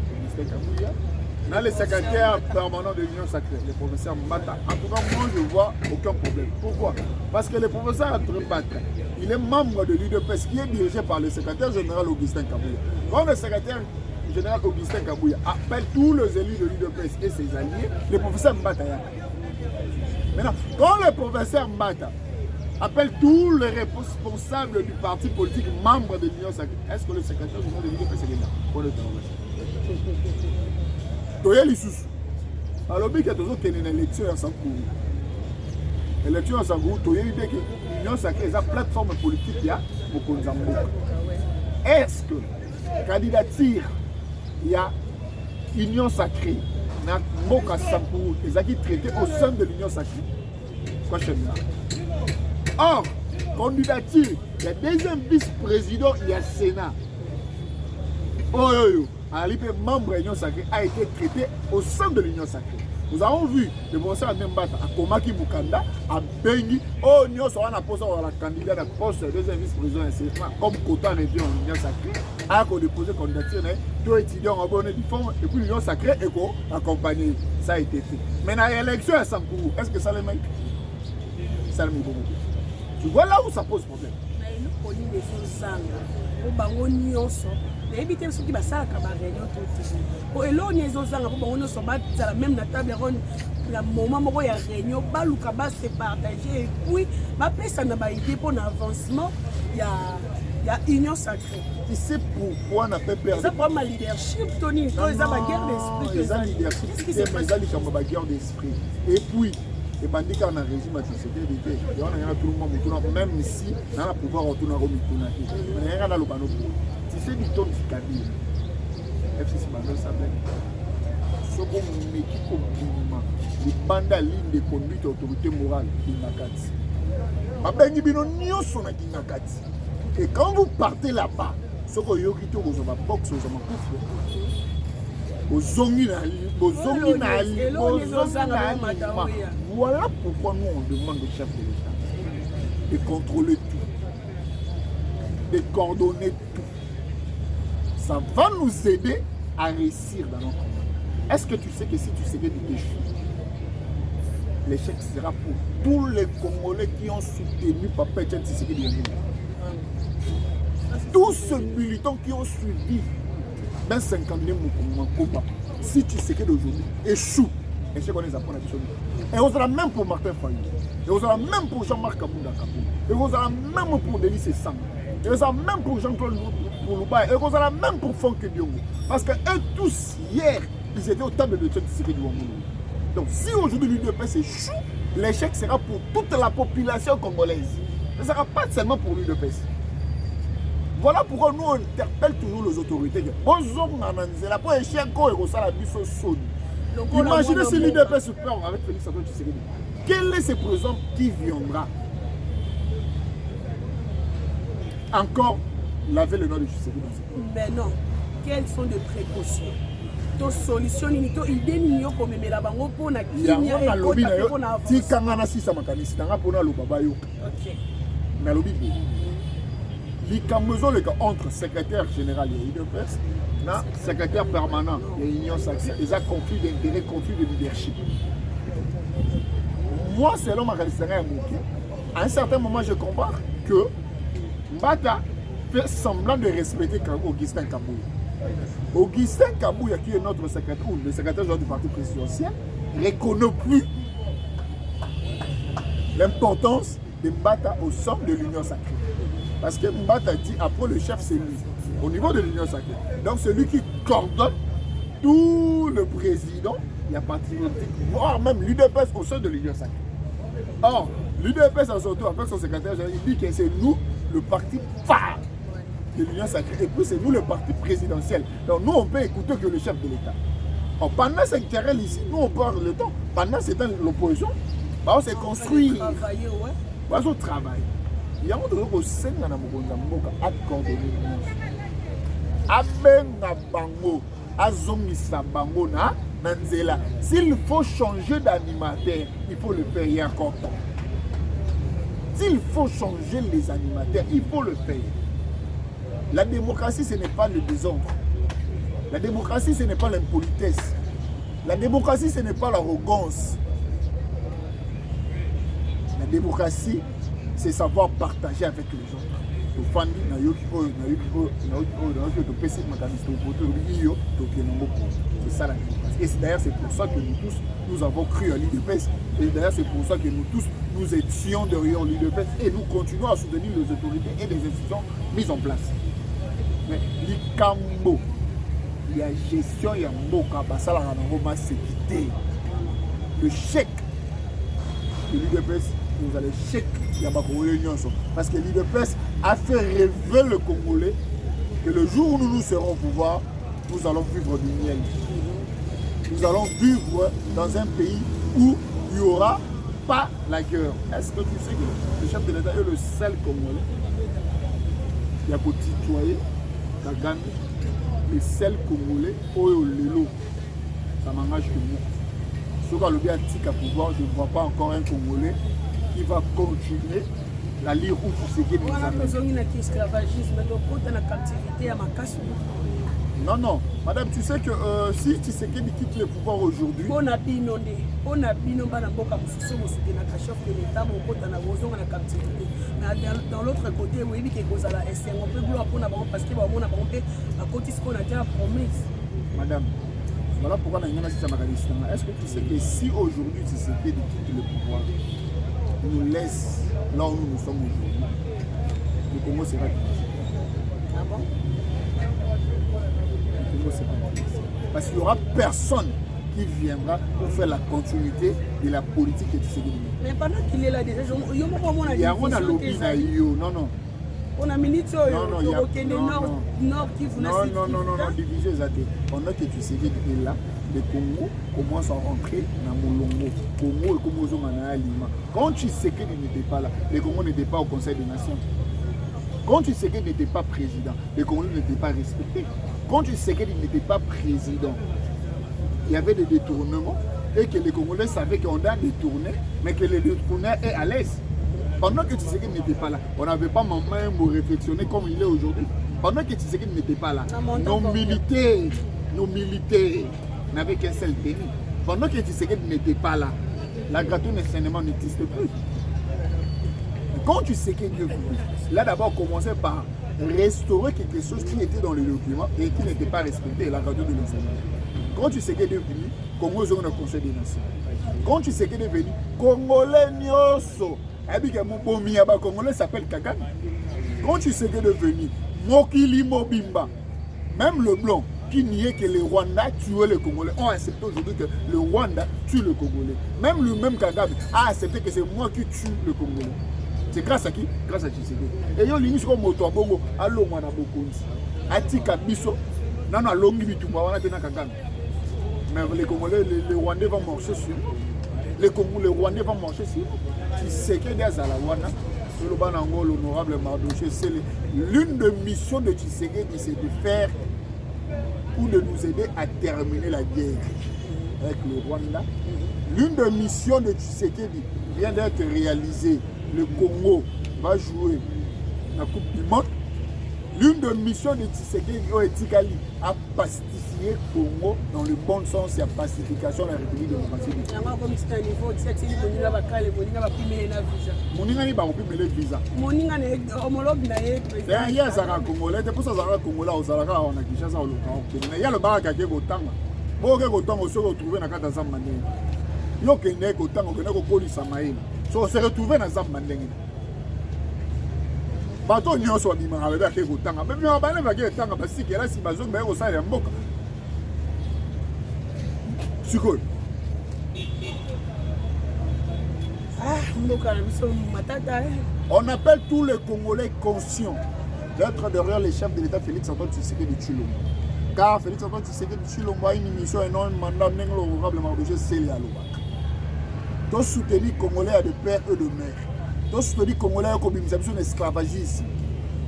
les secrétaires permanents de l'Union sacrée, le professeur Mbata, en tout cas, moi, je ne vois aucun problème. Pourquoi? Parce que le professeur André Mbata, il est membre de l'UDPS qui est dirigé par le secrétaire général Augustin Kabouya. Quand le secrétaire général Augustin Kabouya appelle tous les élus de l'UDPS et ses alliés, le professeur Mbata. Maintenant, quand le professeur Mbata appelle tous les responsables du parti politique membres de l'Union sacrée, est-ce que le secrétaire général de l'UDPS est là pour le travail? Toye lisusu. Alors, il y a toujours une élection à Sankourou. L'élection à Sankourou, toye l'idée que l'Union sacrée est une plateforme politique qui a beaucoup de gens. Est-ce que la candidature il y a Union sacrée, na Moka Sankourou, ils ont traité au sein de l'Union sacrée. Prochainement. Or, candidature, il y a deuxième vice-président, il y a Sénat. Membre de l'Union sacrée a été traité au sein de l'Union sacrée. Nous avons vu le professeur Mbata à Komaki Mukanda, à Bengi, nous avons posé la candidate à poste de deuxième vice-président comme quota revient en Union sacrée, a déposé candidature, deux étudiants en bonne forme, et puis l'Union sacrée est accompagnée. Ça a été fait. Mais dans l'élection à Sankourou, est-ce que ça le met? Ça le met beaucoup. Tu vois là où ça pose problème. Éviter ceux qui va ça à réunion tout et là on est aux angles pour on se bat à la même table la moment où il y a réunion baluka bas se partager et puis va ça n'a pas idée pour l'avancement il y a union sacrée. Tu sais pourquoi on n'a pas perdu? Ça prend ma leadership Tony toi ils ont la guerre d'esprit ils ont leadership qu'est-ce qui se passe? Ils ont la guerre d'esprit et puis les bandits qui ont un régime à Tshisekedi il y en a tout le monde même si on a le pouvoir retourner au mituna il y a dans le panneau. C'est du ton qui cabine. FCC Bandol s'appelle. Ce qu'on met qui comme minimum. Les bandes ligne de conduite autorité morale qui n'akati. Mabengi bino nyo son na qui n'akati. Et quand vous partez là-bas, ce que vous avez vous avez box, vous avez couvre. Vous zongi na voilà pourquoi nous on demande au chef de l'État de contrôler tout, de coordonner tout. Ça va nous aider à réussir dans notre combat. Est-ce que tu sais que si tu sais que tu échoues, l'échec sera pour tous les Congolais qui ont soutenu Papa Etienne Tshisekedi. Tous ceux militants qui ont suivi dans 50e combat, si Tshisekedi aujourd'hui échoue, échec on les apprend la chose. Et on sera même pour Martin Fayou, et on sera même pour Jean-Marc Kabunda Kabou, et on sera même pour Denis Sessang, et on sera même pour Jean-Claude Loubaye, et on sera même pour Fonke Diongo. Parce que eux tous, hier, ils étaient au table de Tshisekedi Ouamoulou. Donc si aujourd'hui l'UDPS échoue, l'échec sera pour toute la population congolaise. Ce ne sera pas seulement pour l'UDPS. Voilà pourquoi nous on interpelle toujours les autorités. Imaginez si l'UDPS se perd avec Félix Antoine Tshisekedi. Quel est ce présent qui viendra encore laver le nom de Tshisekedi? Mais non. Quelles sont les précautions? To solution ni to idée ni yo komemela bango pona kinya e kota pona avance. Ti kangana sisa makanisi nanga pona lo baba yo. OK. Na lobi bi. Li kamezo le entre secrétaire général et UDPS na secrétaire permanent et Union Sacrée, ils ont conflit d'intérêt, conflit de leadership. Moi selon ma calistère à un certain moment je comprends que Mbata fait semblant de respecter Augustin Kabouya. Augustin Kabouya, qui est notre secrétaire, ou le secrétaire général du parti présidentiel, ne reconnaît plus l'importance de Mbata au sein de l'Union Sacrée. Parce que Mbata dit, après le chef, c'est lui, au niveau de l'Union Sacrée. Donc c'est lui qui coordonne tout le président, il y a patriotique, voire même l'UDPS au sein de l'Union Sacrée. Or, l'UDPS en son tour, avec son secrétaire général, il dit que c'est nous, le parti phare de l'Union Sacrée, et puis c'est nous le parti présidentiel. Donc nous on peut écouter que le chef de l'État. Pendant cette querelle ici, nous on parle le temps. Pendant cette l'opposition, on s'est construit. On travaille. Il y a un autre qui s'est accordé. Abenga bango, azongisa bango na nzela. S'il faut changer d'animateur, il faut le faire. Il y a encore temps. S'il faut changer les animateurs, il faut le faire. La démocratie, ce n'est pas le désordre. La démocratie, ce n'est pas l'impolitesse. La démocratie, ce n'est pas l'arrogance. La démocratie, c'est savoir partager avec les autres. C'est ça la démocratie. Et d'ailleurs, c'est pour ça que nous tous, nous avons cru à l'UDPS. Et d'ailleurs, c'est pour ça que nous tous, nous étions derrière l'UDPS. Et nous continuons à soutenir les autorités et les institutions mises en place. Mais l'ikambo, il y a gestion, il y a mboka, basala na sécurité. Le chèque de l'UDPS, nous allons chèque, il y a pas parce que l'UDPS a fait rêver le Congolais que le jour où nous serons au pouvoir, nous allons vivre du miel. Nous allons vivre dans un pays où il n'y aura pas la guerre. Est-ce que tu sais que le chef de l'État est le seul Congolais qui a tutoyer Kagame, le seul Congolais, Oyo Lelo, ça m'engage que moi. Si on a le bien à pouvoir, je ne vois pas encore un Congolais qui va continuer la lire où tu sais qu'il y a Non, non. Madame, tu sais que si Tshisekedi quitte le pouvoir aujourd'hui... On a binondé. On a binondé dans beaucoup de chef de l'État, mais dans l'autre côté, oui, on peut vouloir parce que on a côté ce qu'on a déjà promis. Madame, voilà pourquoi on a est-ce que tu sais que si aujourd'hui Tshisekedi quitte le pouvoir, nous laisse là où nous sommes aujourd'hui, le Congo sera divisé. Ah bon? Parce qu'il n'y aura personne qui viendra pour faire la continuité de la politique de Tshisekedi. Mais pendant qu'il est là déjà, il y a un lobby na yo, non, non. On a mis nord qui vous non, divisé Zate. Pendant que Tshisekedi est là, le Congo commence à rentrer dans Molongo. Congo et Congo Lima. Quand Tshisekedi n'était pas là, le Congo n'était pas au Conseil des Nations. Quand Tshisekedi n'était pas président, le Congo n'était pas respecté. Quand Tshisekedi n'était pas président, il y avait des détournements et que les Congolais savaient qu'on a détourné, mais que le détourneur est à l'aise. Pendant que Tshisekedi n'était pas là, on n'avait pas même réflexionner comme il est aujourd'hui. Pendant que Tshisekedi n'était pas là, nos militaires n'avaient qu'un seul tenue. Pendant que Tshisekedi n'était pas là, la gâteau nécessairement n'existe plus. Quand tu sais que Dieu voulait, là d'abord commencer par restaurer quelque chose qui était dans le document et qui n'était pas respecté, la gâteau de l'enseignement. Quand tu sais que Dieu est venu, Congo est un conseil des nations. Quand tu sais que Dieu est venu, Congolais nyoso, Congolais s'appelle Kagame. Quand tu sais que Dieu est venu, Mokili Mobimba, même le blanc qui niait que le Rwanda tuait les Congolais, ont accepté aujourd'hui que le Rwanda tue le Congolais. Même le même Kagame a accepté que c'est moi qui tue le Congolais. C'est grâce à qui? Grâce à Tshisekedi. Et yo lingi ko moto abongo alongwa na bokonzi. Atika biso nana longi bitumba wana tena Kagame. Mais les Congolais, les Rwandais vont marcher sur. Les Rwandais vont marcher sur. Tshisekedi azala wana. L'honorable Mardoché, c'est l'une des missions de Tshisekedi, c'est de faire ou de nous aider à terminer la guerre avec le Rwanda. L'une des missions de Tshisekedi vient d'être réalisée. Le Congo va jouer la Coupe du Monde. L'une des missions de Tshisekedi a pacifié le Congo dans le bon sens, c'est la pacification de la République démocratique. Moninga ni ba opimele visa. Moninga ne homologue na ye président. Ya zaka Congolais, te posa zaka Congolais ozalaka na Kinshasa au local. Mais ya le baraka ke kotanga. Bo ke kotanga se retrouver na kata zamba ndenge. Yo kende kotanga kende ko polisa maïla. So se retrouver na zamba ndenge. Bato nyonso abimaka bebe ake kotanga. Même yo bana ba ke tanga basiki là si bazonga ba ko sala mboka. Sikoyo. On appelle tous les Congolais conscients d'être derrière les chefs de l'État Félix Antoine Tshisekedi Tshilombo. Car Félix Antoine Tshisekedi Tshilombo a une mission énorme, mandat honorablement de Célia Lobaka. Tous soutenir les Congolais de père et de mère. Tous soutenir les Congolais comme une mission esclavagisme.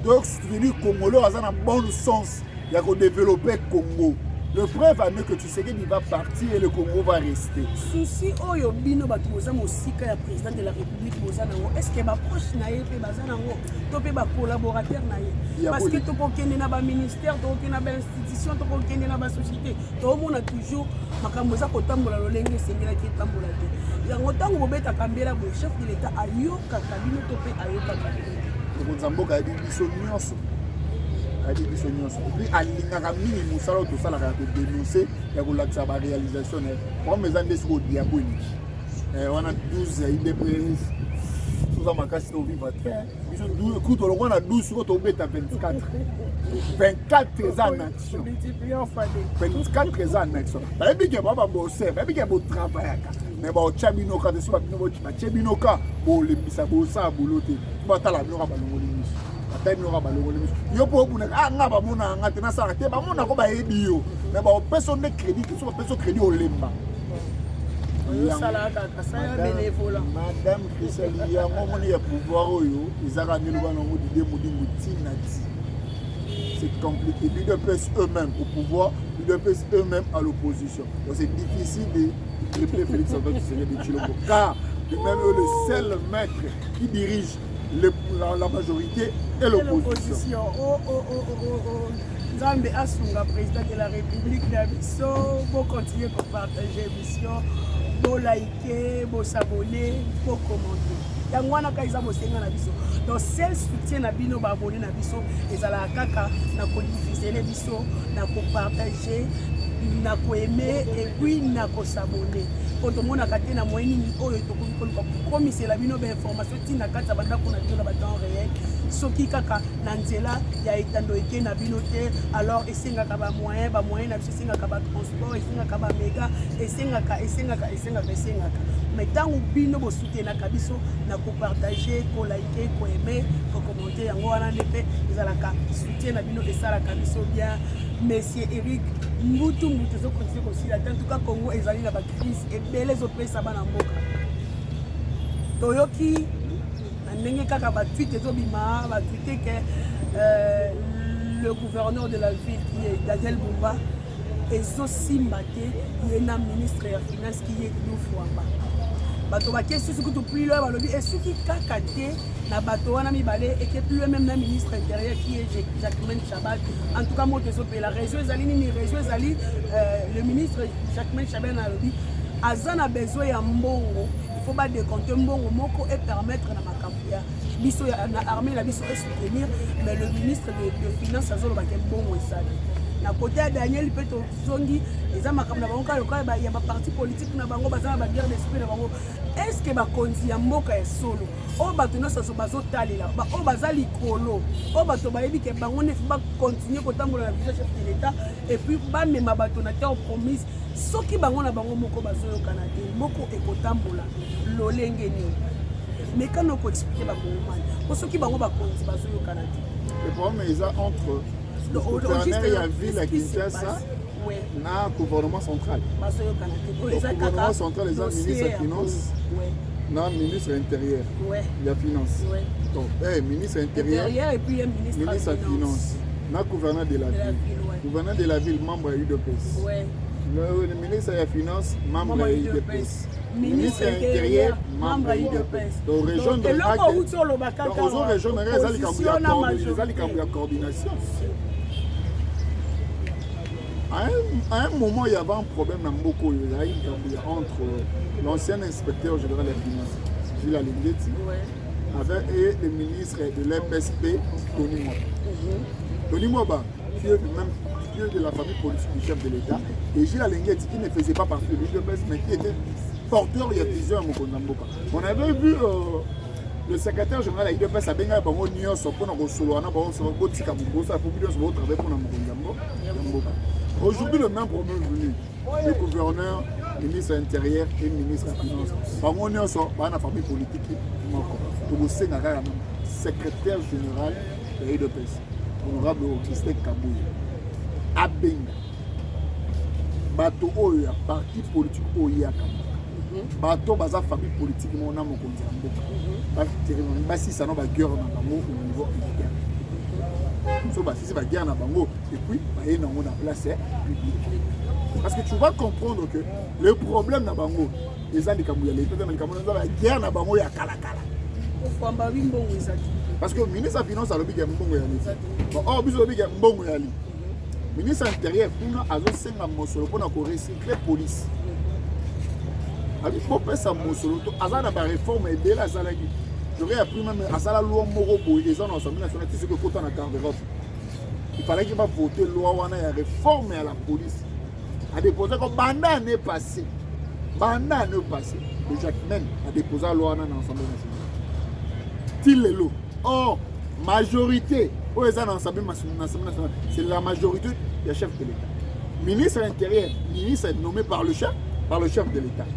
Tous soutenir les Congolais dans un bon sens de développer le Congo. Le preuve année que Tshisekedi va partir et le Congo va rester. Souci oyo bino bato boza mosika ya président de la République boza nango. Est-ce que ba proche na ye pe baza nango to pe ba collaborateur na ye? Parce que to kokende na ba ministère, to kokende na ba institution, to kokende na ba société. To mona toujours makambo za kotambola lolenge sengela ki tambola te. Yango tango bobeta kambela bo chef de l'État ayoka kabino to pe ayoka kabino. Ko nzamboka ya biso nyonso. Et puis, à l'ingami, nous allons tout ça dénoncer et vous l'avez la réalisation. Pour mes années, c'est diabolique. On a 12 IDPS. Nous avons cassé au vivre. Écoute, on a 12 sur au bête à 24. 24 ans en action. 24 ans en action. Mais bien que baba bosser, mais bien que vous travaillez. Mais bon, Tchabinoka, de ce pas Tchabinoka, pour les bisabosa, bouloté. Tu vas t'aller à l'Europe. Yo po buna nga ba mona nga tena sala te ba mona ko ba ebio mais ba personne de crédit que soit personne crédit au lemba madame Christelle ya ngomoni ya pouvoir oyo izaka ngelo bana ngo di demudi mutinati c'est compliqué ils dépassent eux-mêmes au pouvoir ils dépassent eux-mêmes à l'opposition donc c'est difficile de tripler Félix Antoine Tshisekedi Tshilombo car lui-même est le seul maître qui dirige la majorité et l'opposition. Nzambe asunga président de la République na biso, pour continuer à partager l'émission, pour liker, pour s'abonner, pour commenter. Yango wana ka eza bosenga na biso. Donc seul soutien na bino ba abonner na biso ezala kaka na ko diffuser biso, na ko partager, na ko aimer et puis na ko s'abonner. Quand on a gâté na moyenne oyo to comme c'est la bino be information tina kata banda kuna bino ba temps réel soki kaka na nzela ya etando eke na bino te alors esenga ka ba moyen na biso esenga ka ba transport esenga ka ba méga esenga ka mais tant ou bino bo soutenir na biso na ko partager ko liker ko aimer ko commenter yango wana nepe ezala ka soutien na bino esala ka biso bien. Monsieur Eric Mbutu zo continuer aussi en tout cas Congo ezali na ba crise et belle zo pesa bana mboka toyoki ndenge kaka ba tweet zo bima ba tweeter que le gouverneur de la ville qui est Daniel Bumba ezo simbate yena ministre ya finance qui est Dufwamba bato ba question ce que tout plus là balobi et ce qui kaka te na bato wana mibale et que plus même na ministre intérieur qui est Jacquemaine Chabat en tout cas moi que so pe la région ezali ni région ezali le ministre Jacquemaine Chabat na lobi azana besoin ya mbongo il faut pas décompter mbongo moko et permettre na makambo ya biso na armée la biso et soutenir mais le ministre de finance azoloba ke mbongo esali na côté ya Daniel Peto zongi eza makambo na bango kaka ya ba parti politique na bango bazana ba guerre d'esprit na bango est-ce que bakonzi ya mboka ya solo o bato nyonso bazotalela o baza likolo o bato bayebi ke bango nefu bakontinue kotambola na vision chef de l'État et puis bamema bato na terre promise soki bango na bango moko bazoyokana te moko ekotambola lolenge nini mais quand on peut expliquer bakongomani po soki bango bakonzi bazoyokana te le problème est entre le gouverneur ya ville à Kinshasa na gouvernement central. Le gouvernement central, les ministres des Finances, na ministre intérieur. Il y a finance. Donc, ministre intérieur et puis ministre des Finances. Na gouverneur de la ville. Gouverneur de la ville, membre de l'UDPS. Le ministre des Finances, membre de l'UDPS. Ministre intérieur, membre de l'UDPS. Donc, région de la coordination. À un moment, il y avait un problème dans beaucoup entre l'ancien inspecteur général des finances, Gilles Alingeti, et le ministre de l'MSP, Tony Mwaba. Tony Mwaba, qui est même de la famille politique du chef de l'État, et Gilles Alingeti, qui ne faisait pas partie de l'UDPS, mais qui était porteur il y a plusieurs Mokondamboka. On avait vu le secrétaire général de l'UDPS a bien gagné pour nous sortir dans le solo, on a besoin de se faire travailler pour nous Mokondamboka. Aujourd'hui, le même problème est venu. Le gouverneur, le ministre intérieur et le ministre des Finances. Par contre, nous sommes dans la famille politique. Nous sommes le secrétaire général de l'UDPS, honorable Augustin Kabouya. Abenga. Bato Oya, parti politique Oya Kabouya. Bato Baza famille politique, mon âme au Kondiambo. Basi ça n'a pas guerre dans le niveau militaire. Si va guerre na bango et puis il na place public parce que tu vas comprendre que le problème na bango les andi kamuya les peut même kamuya la guerre na bango ya kala parce que le ministre des finances a lobi ke mbongo ya li bon biso lobi ke mbongo ya li ministre intérieur kuna azo senga mosolo pona ko recycler police abi faut pesa mosolo to azana ba réforme et de la salagi. J'aurais appris même à ça la loi Morobo et les gens l'Assemblée nationale qui se côté en accord d'Europe. Il fallait qu'il va voter loi ou la réforme à la police. A déposé comme pendant l'année passée. Pendant l'année passée, le Jacquemin a déposé la loi dans l'Assemblée nationale. Til le lot. Or, majorité, où est l'Assemblée nationale, c'est la majorité des chefs de l'État. Ministre intérieur, ministre nommé par le chef de l'État.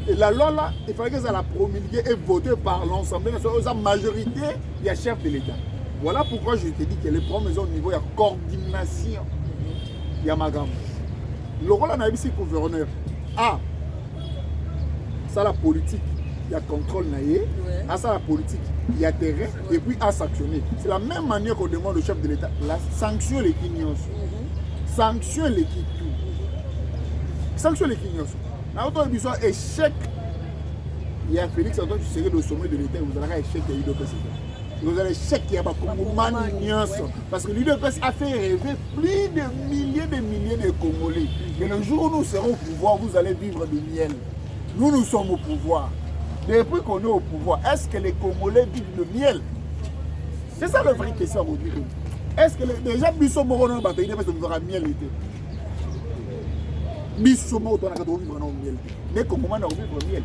Et la loi là, il fallait que ça la promulguée et votée par l'Assemblée nationale, la majorité, il y a chef de l'État. Voilà pourquoi je te dis que les problèmes au niveau de la coordination, il y a ma gamme. Le rôle de la gouverneur, ça la politique, il y a contrôle naïe, ça la politique, il y a terrain, et puis à sanctionner. C'est la même manière qu'on demande au chef de l'État, la sanction les quignons. Sanction les quignons. Sanction les quignons. Dans besoin échec, il y a Félix Antoine qui serait au sommet de l'État, vous aurez échec de l'UDPS. Vous avez échec qui a pas parce que l'UDPS a fait rêver plus de milliers de Congolais. Mais le jour où nous serons au pouvoir, vous allez vivre du miel. Nous sommes au pouvoir. Depuis qu'on est au pouvoir, est-ce que les Congolais vivent le miel? C'est ça la vraie question aujourd'hui. Est-ce que déjà, nous sommes au pouvoir, parce que nous aurons miel l'été. Bisomo on a vivre dans le miel mais comment on a vivre miel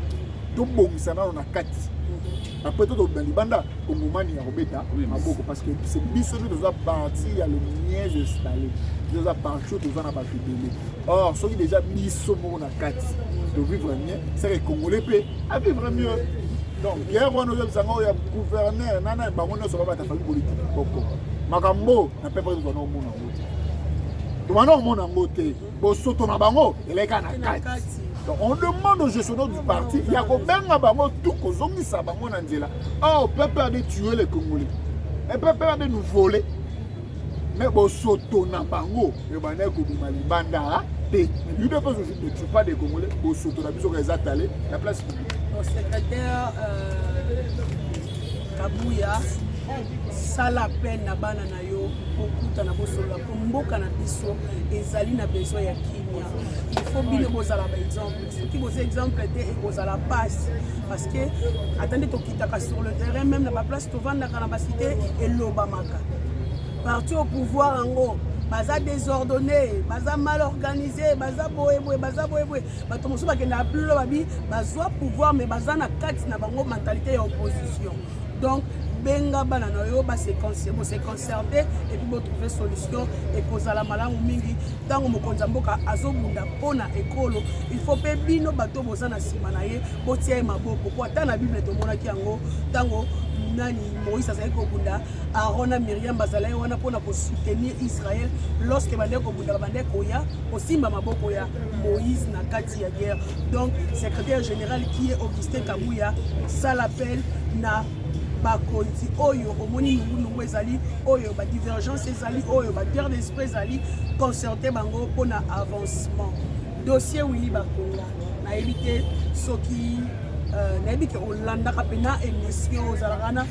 tout bon ça on a 4 après tout dans libanda au moment il y a robeta parce que c'est bisomo nous a parti il y a le miel installé nous a parti nous en a battu or ceux qui déjà bisomo on a 4 de vivre mieux c'est les Congolais peut à vivre mieux donc hier on nous a ya gouverneur nana bango no so ba ta famille politique boko makambo na pepe nous on monde on demande aux gestionnaires du parti, il y a combien de tout oh, peuple de tuer les Congolais. Et peuple de nous voler. Mais bon, soto na bango, le banner comme Malibanda, il ne tue pas des Congolais, bon, soto na biso résalté la place publique. Au secrétaire Kabouya, ça la peine na bana na yo, bokuta na bosolola mpo mboka na biso ezali na besoin ya kimia. Il faut bino bozala baexemple, soki boza exemple te ekozala pasi parce que attendez tokitaka sur le terrain même na baplace tovandaka na basite elobamaka parti au pouvoir yango baza désordonné, baza mal organisé, baza boye, baza boye. Bato mosusu bakende na plus babi bazwa pouvoir mais baza na kati na bango mentalité ya opposition. Donc benga bana na yo ba se concerter et puis trouver solution et kozala malamu mingi tango mokonza mboka azobunda pona ekolo. Il faut pe bino bato boza na sima na ye botia maboko kwa ta na Bible tomonaki yango tango nani Moïse azali kobunda Aaron na Myriam bazali wana pona ko soutenir Israël lorsque bande kobunda bande koya osimba maboko ya Moïse na kati ya guerre. Donc secrétaire général qui est Augustin Kabuya ça l'appelle na bakonzi oyo omoni nungu ezali oyo ba divergence ezali oyo ba guerre d'esprit ezali concerter bango pona avancement dossier Willy Bakonga na éviter soki na éviter Hollanda kapena émission ozalakana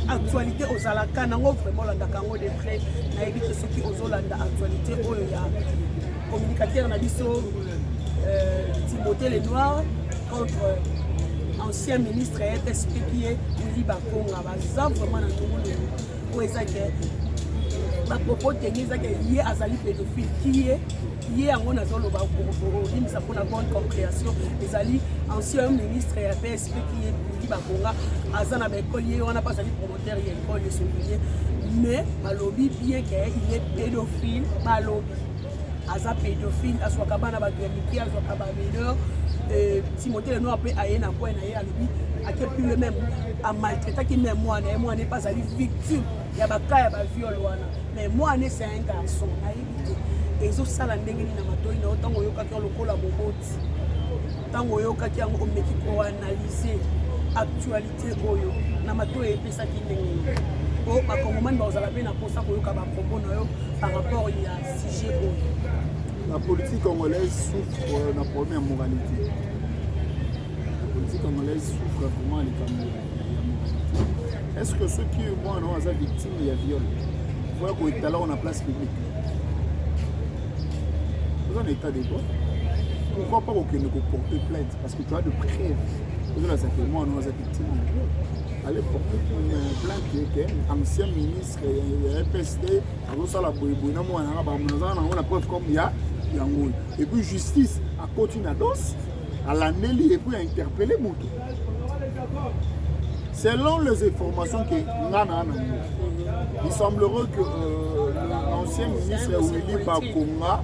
actualité ozalaka nango vraiment Hollanda kango de près na éviter soki ozolanda actualité oyo ya communicateur na biso Timothée Lenoir contre ancien ministre et expliqué Willy Bakonga baza vraiment na ndongo o ezake ba propos tenir ezake yé azali pédophile qui est yango nazolo ba ko limisa pona bonne compréhension ezali ancien ministre et PSP qui est Willy Bakonga azana ba école yé wana pas ali promoteur y école souligné mais balobi bien qu'il est pédophile balobi aza pédophile aswaka bana ba gramiki aswaka ba mineur Timothée Lenoir peut aller na point na yalobi aké plus le même a maltraité qui même moi n'est pas allé victime ya ba cas ya ba viol wana mais moi c'est un garçon naïbité ezo sala ndenge ni na matoi na otango yoka ki lokola boboti tango yoka ki yango omeki ko analyser actualité oyo na matoi epesa ki ndenge o ba kongomani ba ozala pe na posa ko yoka ba propos na yo par rapport ya sujet oyo. La politique congolaise souffre d'un problème de moralité. La politique congolaise souffre vraiment de moralité. Est-ce que ceux qui sont victimes de viol, voient qu'on est là en place publique? Vous en état de droit. Pourquoi pas qu'on ne porte plainte? Parce que tu as de preuves. Vous avez fait moi, on est victime de viol. Allez porter une plainte qui est ancien ministre FSD, on a preuve comme il y a. Et puis justice a continué à danser, à l'année et puis à interpeller Moutou. Selon les informations que il semblerait que l'ancien ministre Willy Bakonga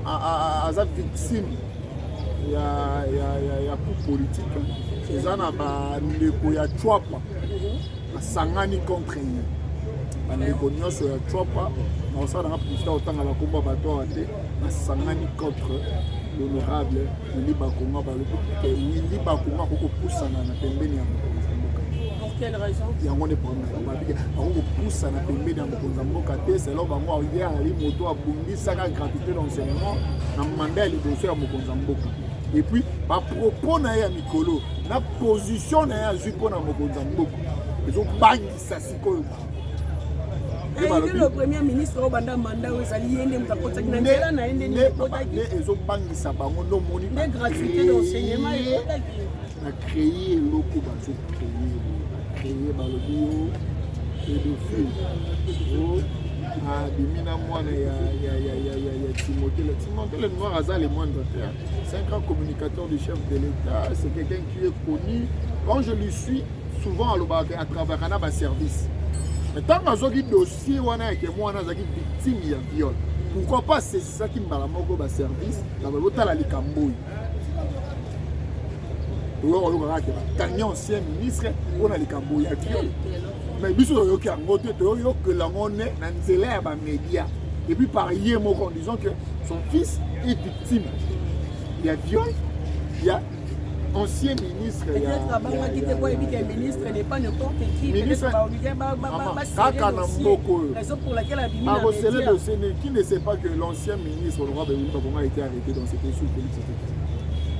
a été victime. Il y a coup politique. C'est ça, il y a Chouapa. Sangani contre lui. bandeko nyonso ya Chouapa naosala na profita otanga bakomba bato ate nasangani contre l'honorable Willy Bakonga balobi ke Willy Bakonga kokopusana na pembeni ya mboka. Pour quelle raison? Yango ne problème babiki akokopusana pembeni ya mokonza mboka te selo bango aye ali moto abungisaka gratuité d'enseignement na mandat ya liboso ya mokonza mboka. Et puis ba propos na ya mikolo na position na ya zupo na mokonza mboka ezobangisa sikoyo. Le premier ministre au banda mandat ezali yende mutakota na nzela na yende ni kotaki ezobangisa bango no moni de gratuité d'enseignement na créer loko bazo créer balobi pédophile a bimina mwana ya Timothée Lenoir aza le moindre terre. C'est un grand communicateur du chef de l'État, c'est quelqu'un qui est connu. Quand je lui suis souvent à travers un service. Mais tant que j'ai dossier que moi j'ai victime de viol, pourquoi pas c'est ça qui m'a montré service dans le hôtel à l'Ikamboui. Quand ancien ministre on a l'Ikamboui à viol. Mais biso yo ki angote to yo que la monnaie na nzela ya ba média. Et puis par hier en disant que son fils est victime. Il y a viol, il y a ancien ministre, il y a ministre n'est pas n'importe qui. Ministre raison pour laquelle qui ne sait pas que l'ancien ministre honorable Willy Bakonga a été arrêté dans cette sous politique.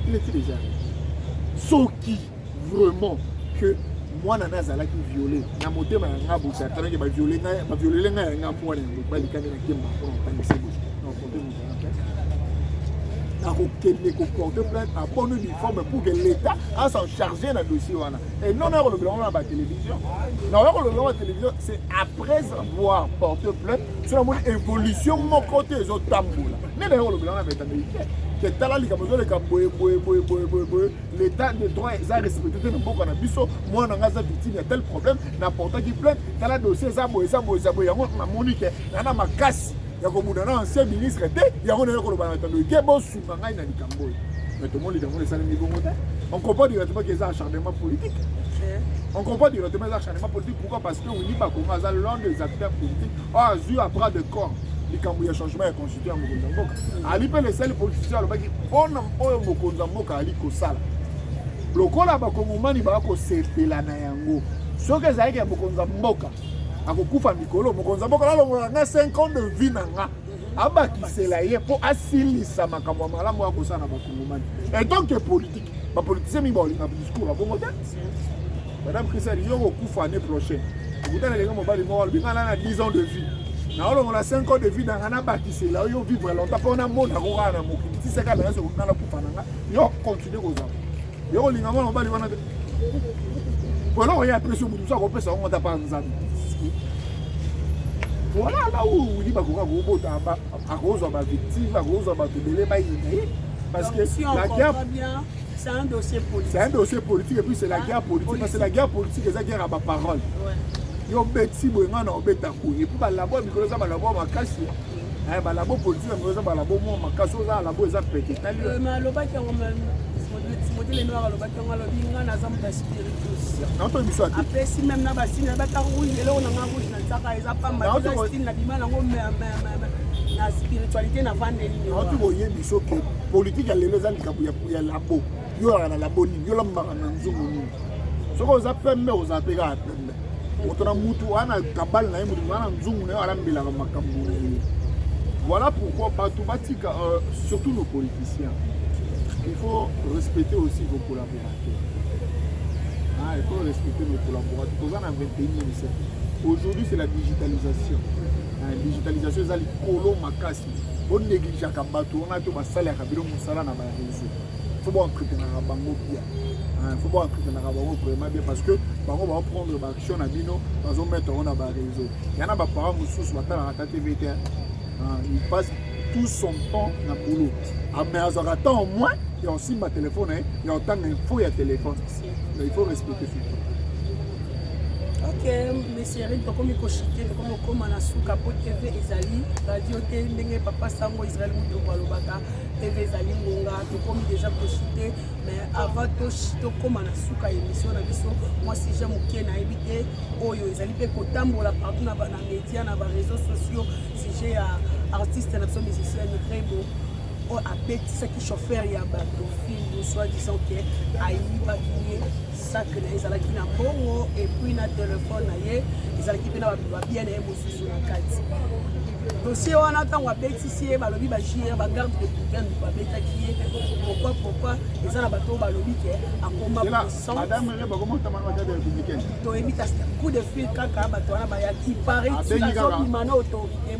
Il était déjà arrêté. Sauf qui vraiment que mwana na azalaki violé na motema ya nga bosa atanaki baviolé nga ya nga mwana ya mobali kani na kemba mpona otangisa boye nakokende koporte plainte à bon uniforme pour que l'État a s'en charger dans le dossier. Et non, on a la télévision. Non, on a la télévision, c'est après avoir porté plainte sur la évolution de mon côté des autres tambours. Mais on a américain. L'état de droit est respecté dans beaucoup de biso. Moi, on a victime de tel problème. N'importe qui plainte, dans le dossier, ça, Monique, on a ma casse. Il y a un ancien ministre, il y a un on comprend directement qu'il y a un acharnement politique. On comprend directement qu'il y a un acharnement politique. Pourquoi? Parce que on dit pas comment l'un des acteurs politiques a eu à bras de corps. Il y a un changement constitué à Mokonzamboka. Ali peut laisser les politiciens qui ont Mokonzamboka Ali Kosala. Le corps là, Bakongomani Bako sepela na yango. Ce que ça y est Mokonzamboka. Akokufa mikolo Mokonzamboka là on a 5 ans de vie nanga. Abakisela ye pour asilisa makambo malamu ya kosana Bakongomani. Et donc politique, ba politicien mi ba olinga discours à bongo. Madame Christelle, yo okufa année prochaine. Vous allez les gars mobali mo binga na 10 ans de vie. Na on a 5 ans de vie dans na bakisela yo vivre longtemps pour na mona ko kana mokili. Si c'est ka na so na kufa nanga. Yo continuer koza. Yo olinga mo mobali wana. Voilà, il y a pression pour tout ça, on peut s'en rendre pas nzambe. Voilà là où il dit bah quoi gros à cause de ma victime, à cause de ma télé parce que si on comprend bien, c'est un dossier politique. C'est un dossier politique et puis c'est la guerre politique parce que la guerre politique c'est la guerre à ma parole. Yo beti boyanga na obeta ko et puis ba labo mikolo za ba labo makasi. Ba labo politique mikolo za ba labo mo makasi za labo za pété. Mais le bac modèle noir le bac on a le binga na zambe spiritus. Non to biso ati. Après si même na ba si na ba ta rouge et là on a rouge na tsaka eza pa ma style na bima na ngombe na spiritualité na vandeli. Non tu voyez biso que politique ya lelo za likabu ya labo. Yo na labo ni yo la mbanga na nzungu ni. Soko za pembe oza peka pembe. Otona mutu ana kabal na mutu na nzungu na ala mbila makambo. Voilà pourquoi Batoubatika, surtout nos politiciens, il faut respecter aussi vos collaborateurs. Il faut respecter nos collaborateurs. Nous sommes en 21e siècle. Aujourd'hui, c'est la digitalisation. La digitalisation, c'est les colons makasi. On néglige à Kabatou, on a tout ma salaire à Biro Moussala dans ma réseau. Il faut voir un critère dans la bango bien. Il faut voir un critère dans la bango vraiment bien parce que on va prendre l'action à Bino, on va mettre dans ma réseau. Il y en a des parents qui sont sur la TVT. Il passe tout son temps dans le boulot. Mais à un temps au moins, il y a aussi ma téléphone, il y a autant d'infos, il y a téléphone. Il faut respecter ce temps. Ok, mes séries, comme il cochité, comme on a sous capot TV Ezali, radio TV, papa Sango Israël Moutou Balobaka, TV Ezali Monga, comme déjà cochité, mais avant tout, comme on a sous ka émission, moi si j'aime au Kenya, éviter, oh yo Ezali pe kotambo la partout dans les médias, dans les réseaux sociaux, si j'ai artiste, musicien, très beau. Oh, à petit, ce qui chauffeur, il y a bateau, film, soit disant que aïe, bagné, sac, ils allaient qui n'a pas, et puis na téléphone, ils allaient qui bien émotion sur la carte. Dossier, on attend, à petit, si il y a le bibagier, bagarre de bouquin, qui est pourquoi, ils allaient bateau, balobi, qui est à combat sans. Madame, comment tu m'as regardé le week-end? Tu as évité un coup de fil, caca, bateau, qui paraît, tu as dit, mano, autorité,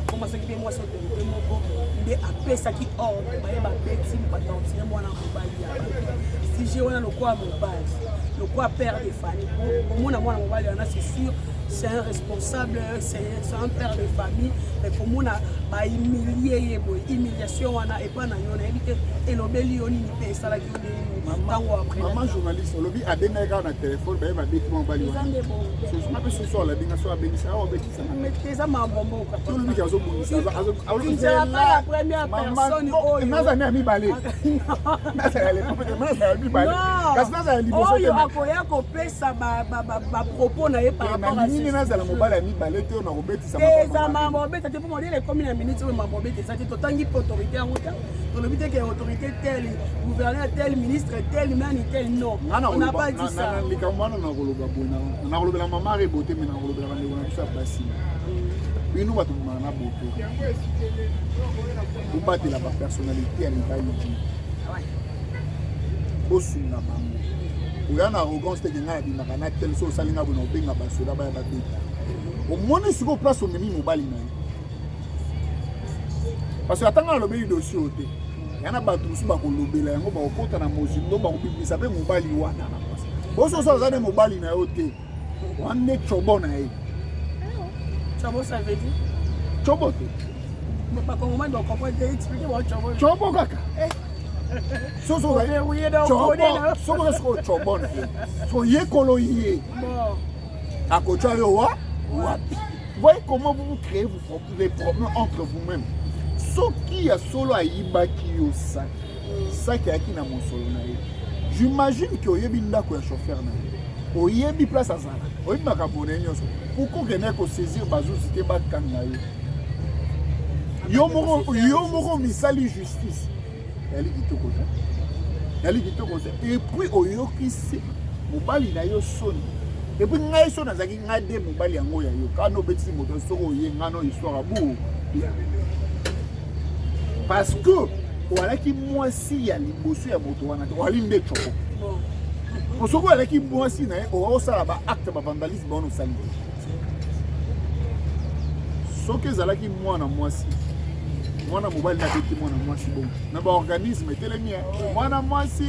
comment ça qui est moi, c'est autorité, mon après ça qui ordre, si j'ai le quoi mon base, le quoi père des familles, pour moi c'est sûr, c'est un responsable, c'est un père de famille, mais pour moi humilié, humiliation et pas et l'obéli on y ça la maman journaliste, lobby a des nègres dans le téléphone, ben va bêter mon bali. Ce soir la bingation a béni ça, on bêtit ça. Mais c'est ça ma bombe. Tout le monde qui a zo c'est la première personne oh il m'a ami balé. Na ça allait pas ami balé. Parce que ça allait oh yo akoya ko pesa ba propos na ye par rapport à nini na za la mobile ami balé te on a robeti ça ma maman bête te pour me dire les communes minutes ma maman bête ça te tangi autorité en autant on a dit que autorité telle gouverneur tel ministre tel man tel non on n'a pas dit ça les camarades na koloba bona na koloba maman reboté mais na koloba na ngona ça basi nous va tout mana boto pour battre la personnalité à l'Italie bosunga bango oya na arrogance te kenga bimaka na tel so salinga bona obenga basoda baya babeta omoni siko place omemi mobali na ye parce que atanga alobeli dossier ote yana bato mosusu bakolobela yango bakokota na mozindo bakobimisa mpe mobali wana na place bososo aza nde mobali na yo te wane chobo na ye Chobo ça veut dire chobo te bakongomani bakomprendre expliquer wa chobo chobo kaka soso chobo na ye so ye kolo ye akotia yo wapi voyez comment vous créez les problèmes entre vous-même soki ya solo ayibaki yo saki ayaki na mosolo na ye j'imagine ke oyebi ndako ya chauffeur na ye oyebi place azala oyebi makambo na ye nyonso okokende kosaisir bazuzi te bakanga yo moko misali justice yali kitoko te epuis oyokisi mobali na yo soni epuis ngai so nazalaki ngai de mobali yango ya yo kana obetisi moto soko oye ngano histoire abu parce que oalaki mwasi ya liboso ya moto wana te oali nde choko osoko oalaki mwasi na ye okosala baacte bavandalisme baona osali soki ezalaki mwana mwasi mwana mobali na beti mwana mwasi bongo na baorganisme etelemi mwana mwasi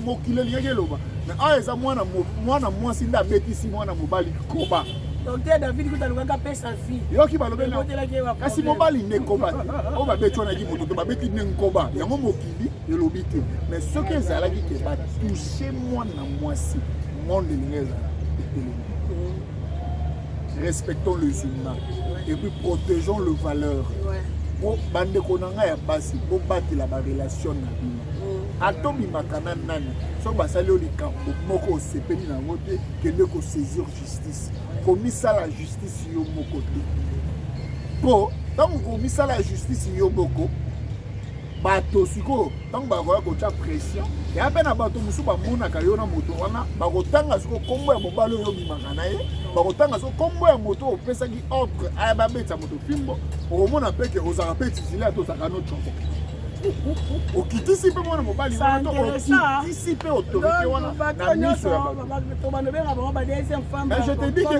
mokili elingaki eloba mais awa eza mwana mwasi nde abetisi mwana mobali koba docteur David kutalukaka pesa vie yoki balobeli kasi mobali nde koba te oyo babeti wanaki moto te babeti nde nkoba yango mokili elobi te mais soki ezalaki ke batouche mwana mwasi monde elingi ezala etelemi respectons les humains et puis protégeons le valeur po bandeko na ngai ya basi bobatela barelation na bino atobimaka na nani soki basali oyo likambo moko osepeli nango te kende kosaisir justice komisala justice yo moko te po ntango komisala justice yo moko bato sikoyo ntango bakoya kotya pression ya mpe na bato mosusu bamonaka yo na moto wana bakotanga sikoyo kombo ya mobali oyo obimaka na ye bakotanga sikoyo kombo ya moto opesaki ordre aya babetisa moto fimbo okomona mpe ke ozala mpe titile ato ozalaka no choko okitisi mpe mwana mobali wana to okitisi mpe autorité wana na miso ya bato je te dis ke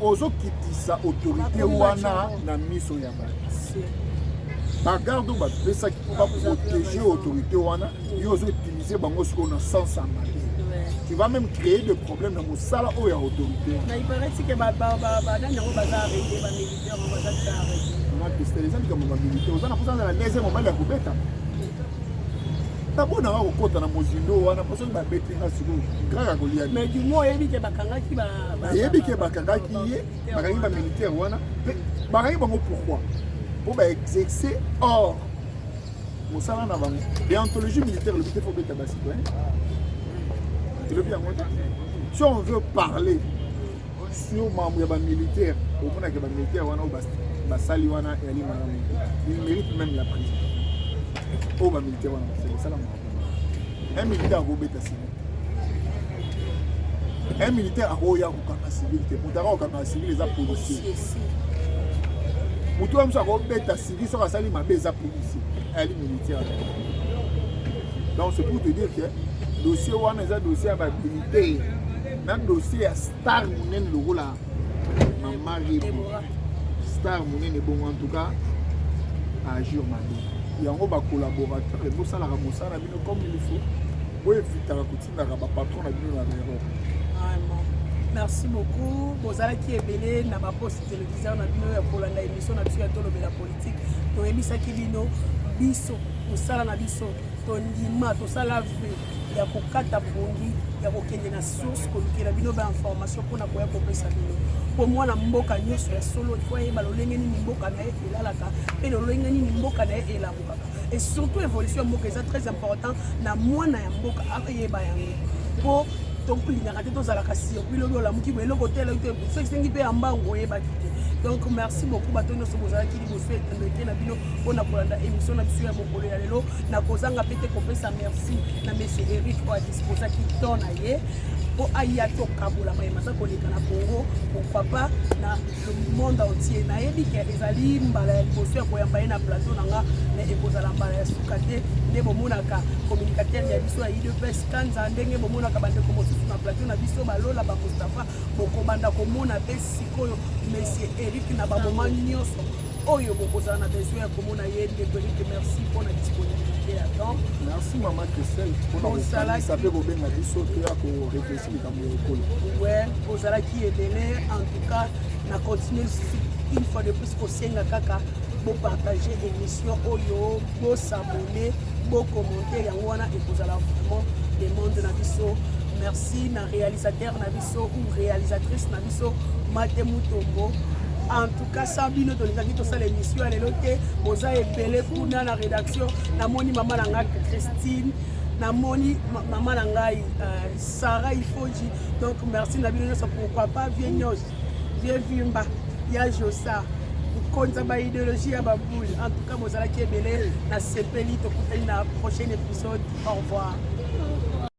ozokitisa autorité wana na miso ya bato bagarde oyo bapesaki mpo baprotéger autorité wana yo ozoutilize bango sikoyo na sens ya mabe tu vas même créer des problèmes dans mosala oyo ya autorité ezalikambo bamilitaire oza na mposa aza na lese mobali ya kobeta tabona kaka kokota na mozindo wana mpo soki babeti nga sikoyo kaka kolia ayebi ke bakangaki ye bakangi bamilitaire wana mpe bakangi bango pourquoi pour exercer or mosala na bango déontologie militaire le but faut beta ba citoyen le bien monté si on veut parler sur membre ya ba militaire au moins que ba militaire wana ba sali wana ya li mana il mérite même la prison au ba militaire wana c'est ça la un militaire au beta civil un militaire a oya ko kanga civil te mutara ko kanga civil les policiers mutu amsa ko beta civil so kasali mabe za policier ali militaire donc c'est pour te dire que dossier wana eza dossier ya ba militaire na dossier ya star munene lokola mama Rebo star munene bongo en tout cas agir mabe yango ba collaborateurebosalaka mosala bino comme il faut bo evitaka kotindaka ba patron na bino na erreur. Merci beaucoup. Bozalaki ebele na ba poste télévision na bino ya kolanda émission na biso ya tolobela politique to ebisaki bino biso osala na biso to ndima to sala ve ya kokata pongi ya kokende na source kolukela bino ba information mpona koya kopesa bino po mwana mboka nyonso ya solo il faut yeba lolenge nini mboka na ye elalaka mpe lolenge nini mboka na ye elabukaka et surtout évolution ya mboka eza très important na mwana ya mboka ayeba yango po tokulingaka te tozalaka surpris lobi olamuki boye eloko te esengi mpe ya mbango oyebaki te donc merci beaucoup bato nyonso bozalaki liboso etendeke na bino mpona kolanda émission na biso ya mokolo ya lelo na kozanga mpe te kopesa merci na monsieur Eric oyo adisposaki to na ye po aya tokabola mayema aza koleka na Congo pourquoi pas na le monde entier nayebi ke ezali mbala ya liboso ya koyamba ye na plateau na nga me ekozala mbala ya suka te nde bomonaka communicateur ya biso ya UDPS Kanza ndenge bomonaka bandeko mosusu na plateau na biso balola bamostafa bokobanda komona mpe sikoyo monsieur Eric na bamoma nyonso oyo bokozala na besoin ya komona ye ndeko Eric merci mpona disponibilité ya temps. Merci maman Christelle mpona kosalisa mpe kobenga biso toya koreflechir likambo ya ekolo. Ouais, ozalaki ebele en tout cas na continuer une fois de plus kosenga kaka bopartager émission oyo bosabone bocommenter yango wana ekozala vraiment le monde na biso. Merci na réalisateur na biso ou réalisatrice na biso Mate Mutombo. En tout cas, Sabino tolingaki tosala émission lelo te boza ebele kuna na rédaction namoni mama na ngai Christine namoni mama na ngai Sarah Ifoji. Donc merci na bino nyonso pourquoi pas vieux Vimba ya Josa konza ba idéologie ya baboule. En tout cas bozalaki ebele na sepeli tokutani na prochain épisode. Au revoir.